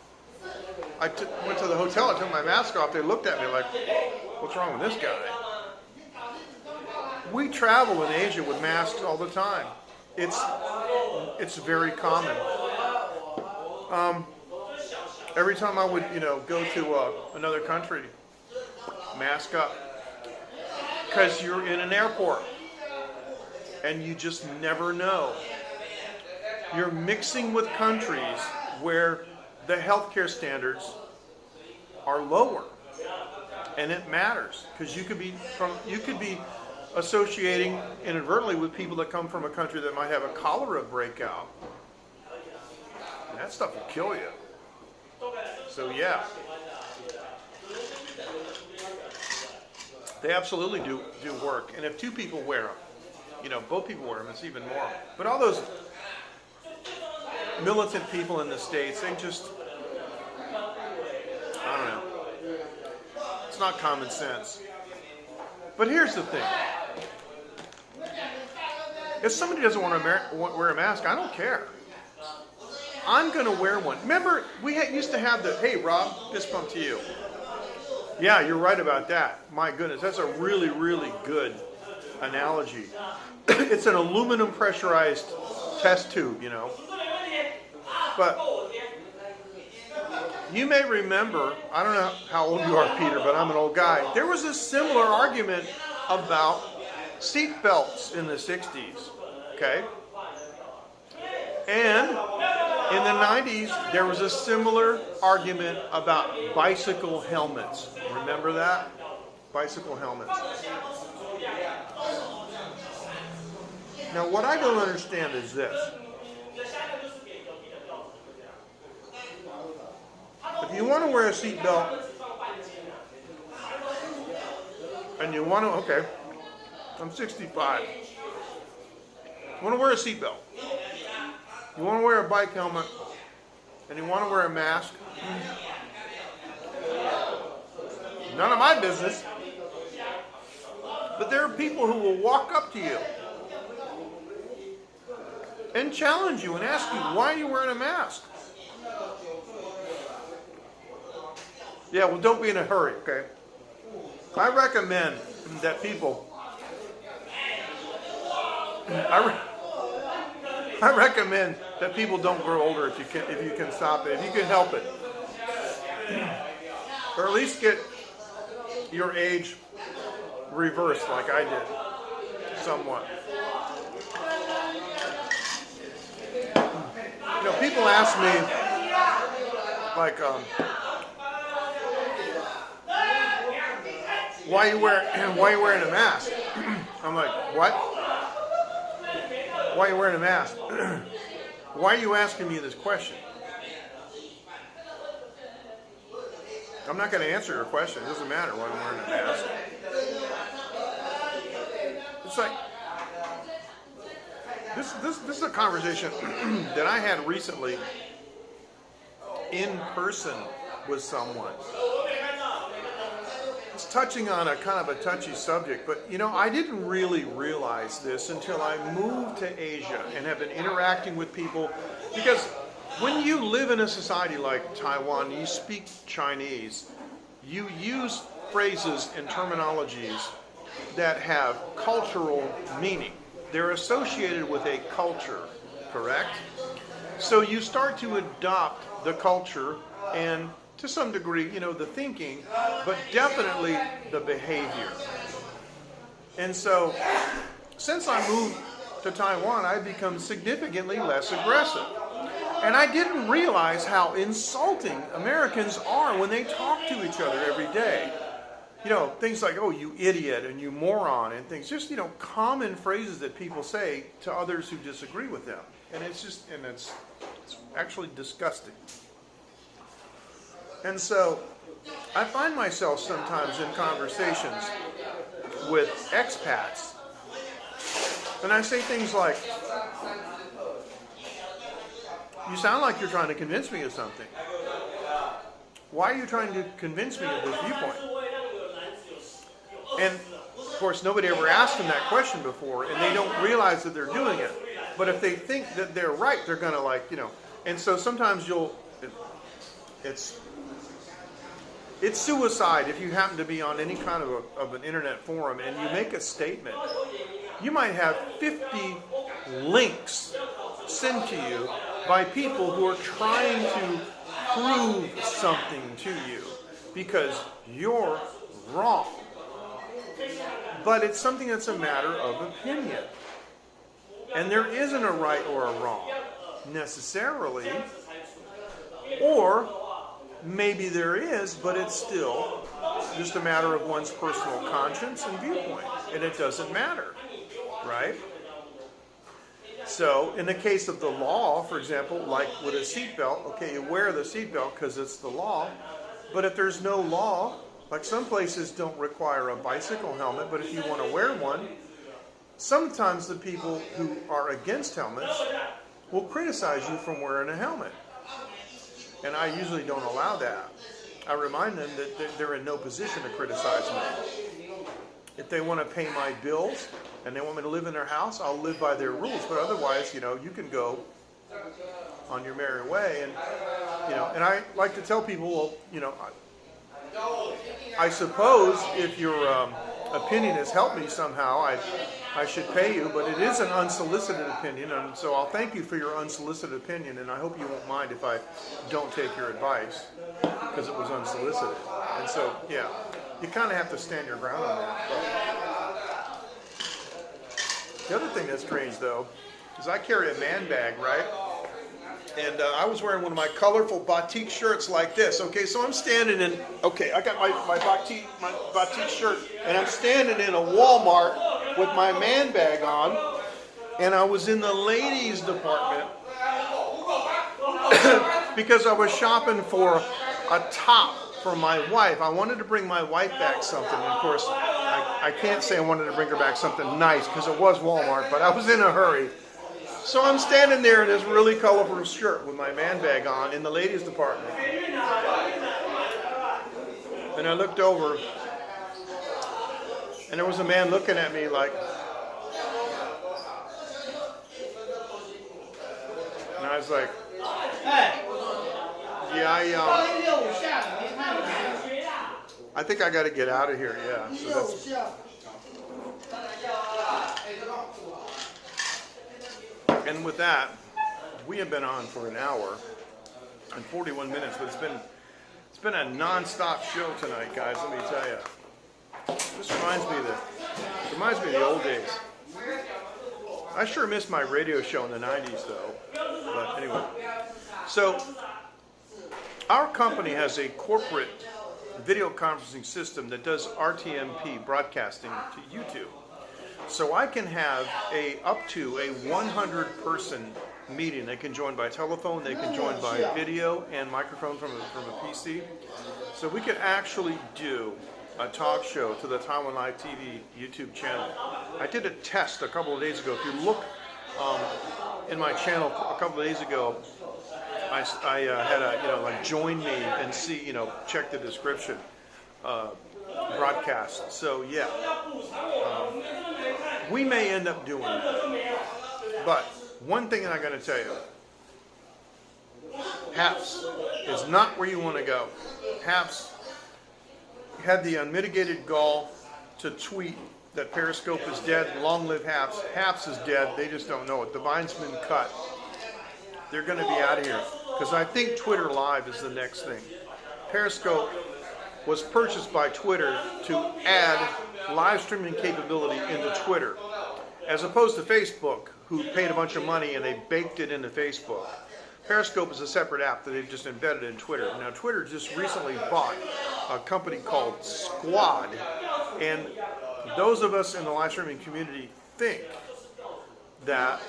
I went to the hotel, I took my mask off. They looked at me like, "What's wrong with this guy?" We travel in Asia with masks all the time. It's very common. Every time I would, go to another country, mask up. Because you're in an airport and you just never know. You're mixing with countries where the healthcare standards are lower, and it matters because you could be associating inadvertently with people that come from a country that might have a cholera breakout. And that stuff will kill you. So yeah. They absolutely do work. And if two people wear them, both people wear them, it's even more. But all those militant people in the States, they just, I don't know. It's not common sense. But here's the thing. If somebody doesn't want to wear a mask, I don't care. I'm going to wear one. Remember, we used to have "Hey, Rob, fist bump to you." Yeah, you're right about that. My goodness, that's a really, really good analogy. It's an aluminum pressurized test tube, But you may remember, I don't know how old you are, Peter, but I'm an old guy. There was a similar argument about seat belts in the 60s, okay? And in the 90s, there was a similar argument about bicycle helmets. Remember that? Bicycle helmets. Now, what I don't understand is this. If you want to wear a seatbelt, and you want to, okay, I'm 65. You want to wear a seatbelt. You want to wear a bike helmet, and you want to wear a mask. None of my business. But there are people who will walk up to you and challenge you and ask you, "Why are you wearing a mask?" Yeah, well, don't be in a hurry, okay? I recommend that people... I recommend that people don't grow older if you can stop it, if you can help it. Or at least get your age reversed like I did, somewhat. People ask me, like, why are you wearing a mask? I'm like, what? Why are you wearing a mask? Why are you asking me this question? I'm not going to answer your question. It doesn't matter why I'm wearing a mask. It's like, this is a conversation that I had recently in person with someone. It's touching on a kind of a touchy subject, but you know, I didn't really realize this until I moved to Asia and have been interacting with people, because when you live in a society like Taiwan, you speak Chinese, you use phrases and terminologies that have cultural meaning. They're associated with a culture, correct? So you start to adopt the culture and to some degree, you know, the thinking, but definitely the behavior. And so, since I moved to Taiwan, I've become significantly less aggressive. And I didn't realize how insulting Americans are when they talk to each other every day. You know, things like, oh, you idiot and you moron and things. Just, you know, common phrases that people say to others who disagree with them. And it's just, and it's actually disgusting. And so, I find myself sometimes in conversations with expats, and I say things like, you sound like you're trying to convince me of something. Why are you trying to convince me of this viewpoint? And, of course, nobody ever asked them that question before, and they don't realize that they're doing it. But if they think that they're right, they're going to, like, you know. And so sometimes it's suicide if you happen to be on any kind of an internet forum and you make a statement. You might have 50 links sent to you by people who are trying to prove something to you because you're wrong. But it's something that's a matter of opinion. And there isn't a right or a wrong necessarily. Or maybe there is, but it's still just a matter of one's personal conscience and viewpoint. And it doesn't matter, right? So, in the case of the law, for example, like with a seatbelt, okay, you wear the seatbelt because it's the law. But if there's no law, like some places don't require a bicycle helmet, but if you want to wear one, sometimes the people who are against helmets will criticize you from wearing a helmet. And I usually don't allow that. I remind them that they're in no position to criticize me. If they want to pay my bills and they want me to live in their house, I'll live by their rules. But otherwise, you know, you can go on your merry way. And, you know, and I like to tell people, well, you know, I suppose if your opinion has helped me somehow, I should pay you, but it is an unsolicited opinion, and so I'll thank you for your unsolicited opinion, and I hope you won't mind if I don't take your advice, because it was unsolicited. And so, yeah, you kind of have to stand your ground on that. But the other thing that's strange, though, is I carry a man bag, right? And I was wearing one of my colorful batik shirts like this. Okay, so I'm standing in, okay, I got my batik shirt, and I'm standing in a Walmart with my man bag on, and I was in the ladies department because I was shopping for a top for my wife. I wanted to bring my wife back something, and of course, I can't say I wanted to bring her back something nice because it was Walmart, but I was in a hurry. So I'm standing there in this really colorful shirt with my man bag on in the ladies department. And I looked over, and there was a man looking at me like, and I was like, yeah, I think I got to get out of here, yeah. So and with that, we have been on for an hour and 41 minutes, but it's been a non-stop show tonight, guys. Let me tell you. This reminds me of the old days. I sure missed my radio show in the 90s, though. But anyway, so our company has a corporate video conferencing system that does RTMP broadcasting to YouTube. So I can have up to a 100-person meeting. They can join by telephone, they can join by video and microphone from a PC. So we could actually do a talk show to the Taiwan Live TV YouTube channel. I did a test a couple of days ago. If you look in my channel a couple of days ago, I had a, like join me and see, check the description. Broadcast broadcast. So yeah, we may end up doing that. But one thing that I got to tell you, Haps is not where you want to go. Haps had the unmitigated gall to tweet that Periscope is dead, long live Haps. Haps is dead, they just don't know it. The vine's been cut. They're going to be out of here. Because I think Twitter Live is the next thing. Periscope was purchased by Twitter to add live streaming capability into Twitter, as opposed to Facebook, who paid a bunch of money and they baked it into Facebook. Periscope is a separate app that they've just embedded in Twitter. Now, Twitter just recently bought a company called Squad, and those of us in the live streaming community think that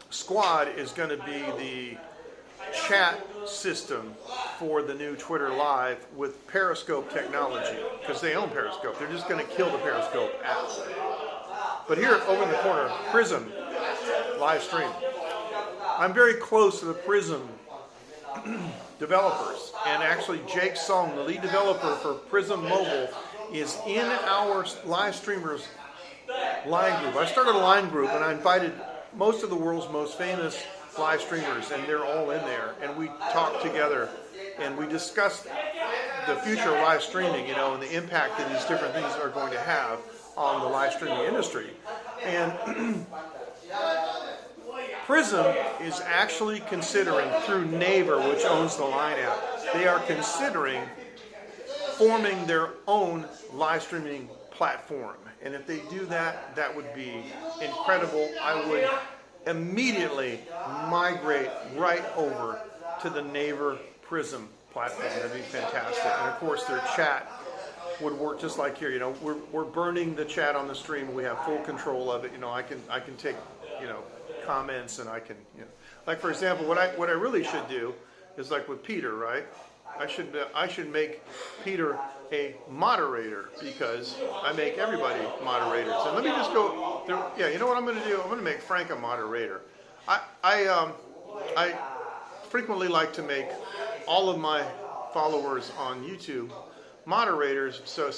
Squad is going to be the chat system for the new Twitter Live with Periscope technology, because they own Periscope. They're just going to kill the Periscope app. But here, over in the corner, Prism live stream. I'm very close to the Prism developers, and actually Jake Song, the lead developer for Prism Mobile, is in our live streamers line group. I started a line group and I invited most of the world's most famous live streamers, and they're all in there, and we talked together and we discussed the future of live streaming, and the impact that these different things are going to have on the live streaming industry. And Prism is actually considering, through Naver, which owns the Line app, they are considering forming their own live streaming platform. And if they do that, that would be incredible. I would immediately migrate right over to the Naver Prism platform. That'd be fantastic. And of course, their chat would work just like here. We're burning the chat on the stream. We have full control of it. I can take comments, and I can like, for example, what I really should do is like with Peter, right? I should make Peter a moderator, because I make everybody moderators. And let me just go there. Yeah, you know what I'm going to do? I'm going to make Frank a moderator. I frequently like to make all of my followers on YouTube moderators. So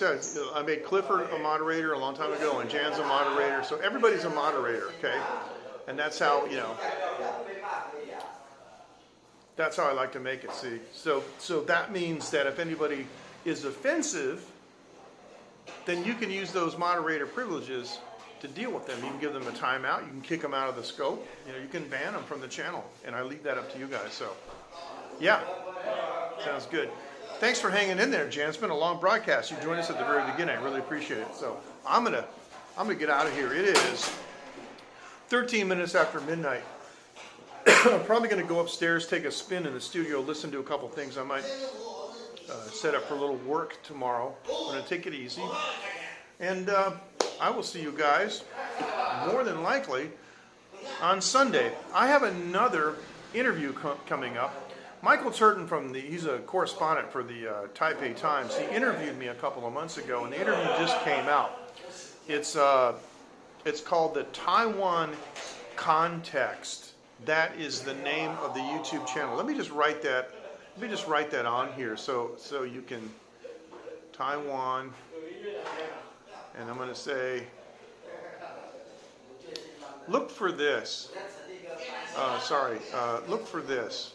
I made Clifford a moderator a long time ago, and Jan's a moderator. So everybody's a moderator, okay? And that's how, that's how I like to make it, see? So that means that if anybody is offensive, then you can use those moderator privileges to deal with them. You can give them a timeout. You can kick them out of the scope. You can ban them from the channel. And I leave that up to you guys. So, yeah, sounds good. Thanks for hanging in there, Jan. It's been a long broadcast. You joined us at the very beginning. I really appreciate it. So I'm gonna get out of here. It is 13 minutes after midnight. I'm probably going to go upstairs, take a spin in the studio, listen to a couple things. I might set up for a little work tomorrow. I'm going to take it easy. And I will see you guys, more than likely, on Sunday. I have another interview coming up. Michael Turton he's a correspondent for the Taipei Times. He interviewed me a couple of months ago, and the interview just came out. It's called the Taiwan Context. That is the name of the YouTube channel. Let me just write that on here so you can Taiwan, and I'm going to say, look for this. Look for this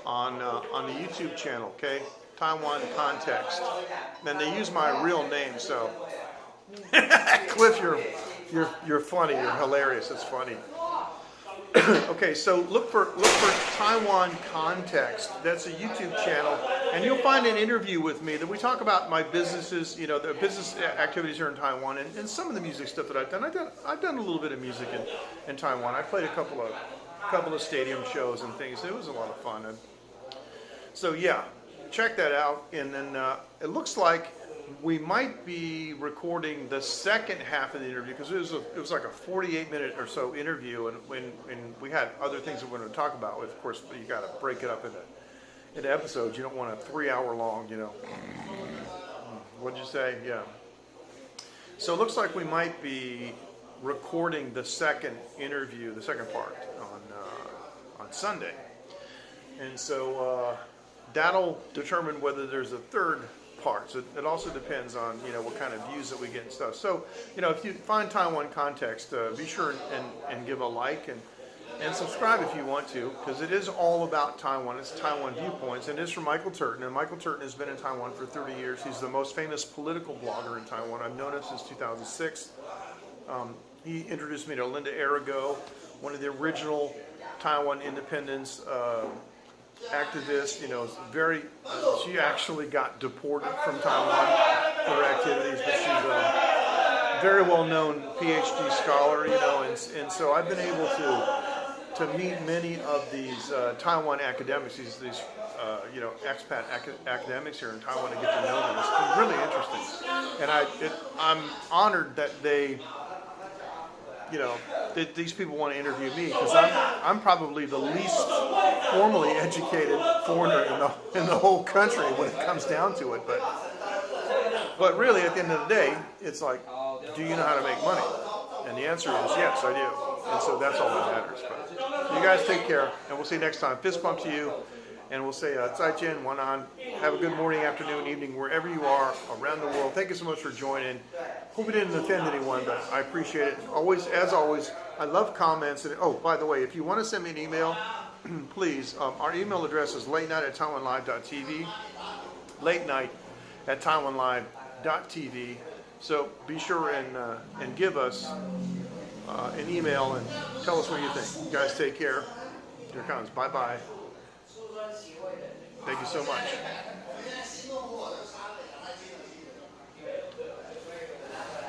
on the YouTube channel. Okay, Taiwan Context. And they use my real name. So, Cliff, you're funny. You're hilarious. It's funny. Okay, so look for Taiwan Context. That's a YouTube channel, and you'll find an interview with me that we talk about my businesses, the business activities here in Taiwan, and some of the music stuff that I've done. I've done a little bit of music in Taiwan. I played a couple of stadium shows and things. It was a lot of fun. So yeah, check that out. And then it looks like we might be recording the second half of the interview, because it was like a 48-minute or so interview, and we had other things that we wanted to talk about. Of course, you got to break it up into episodes. You don't want a 3-hour long, What'd you say? Yeah. So it looks like we might be recording the second interview, the second part, on Sunday, and so that'll determine whether there's a third parts. It also depends on what kind of views that we get and stuff. So if you find Taiwan context, be sure and give a like and subscribe if you want to, because it is all about Taiwan. It's Taiwan Viewpoints, and it's from Michael Turton. And Michael Turton has been in Taiwan for 30 years. He's the most famous political blogger in Taiwan. I've known him since 2006. He introduced me to Linda Arago, one of the original Taiwan independence activists. She actually got deported from Taiwan for her activities, but she's a very well-known PhD scholar, and so I've been able to meet many of these Taiwan academics, these expat academics here in Taiwan, and get to know them. It's been really interesting, and I'm honored that that these people want to interview me, because I'm probably the least formally educated foreigner in the whole country when it comes down to it. But really, at the end of the day, it's like, do you know how to make money? And the answer is yes, I do. And so that's all that matters. But you guys take care, and we'll see you next time. Fist bump to you, and we'll say Zaijian, Wanan. Have a good morning, afternoon, evening, wherever you are around the world. Thank you so much for joining. Hope we didn't offend anyone, but I appreciate it. As always, I love comments. And oh, by the way, if you want to send me an email, please, our email address is latenight@taiwanlive.tv, latenight@taiwanlive.tv. So be sure and give us an email and tell us what you think. You guys take care. Here it comes. Bye-bye. Thank you so much.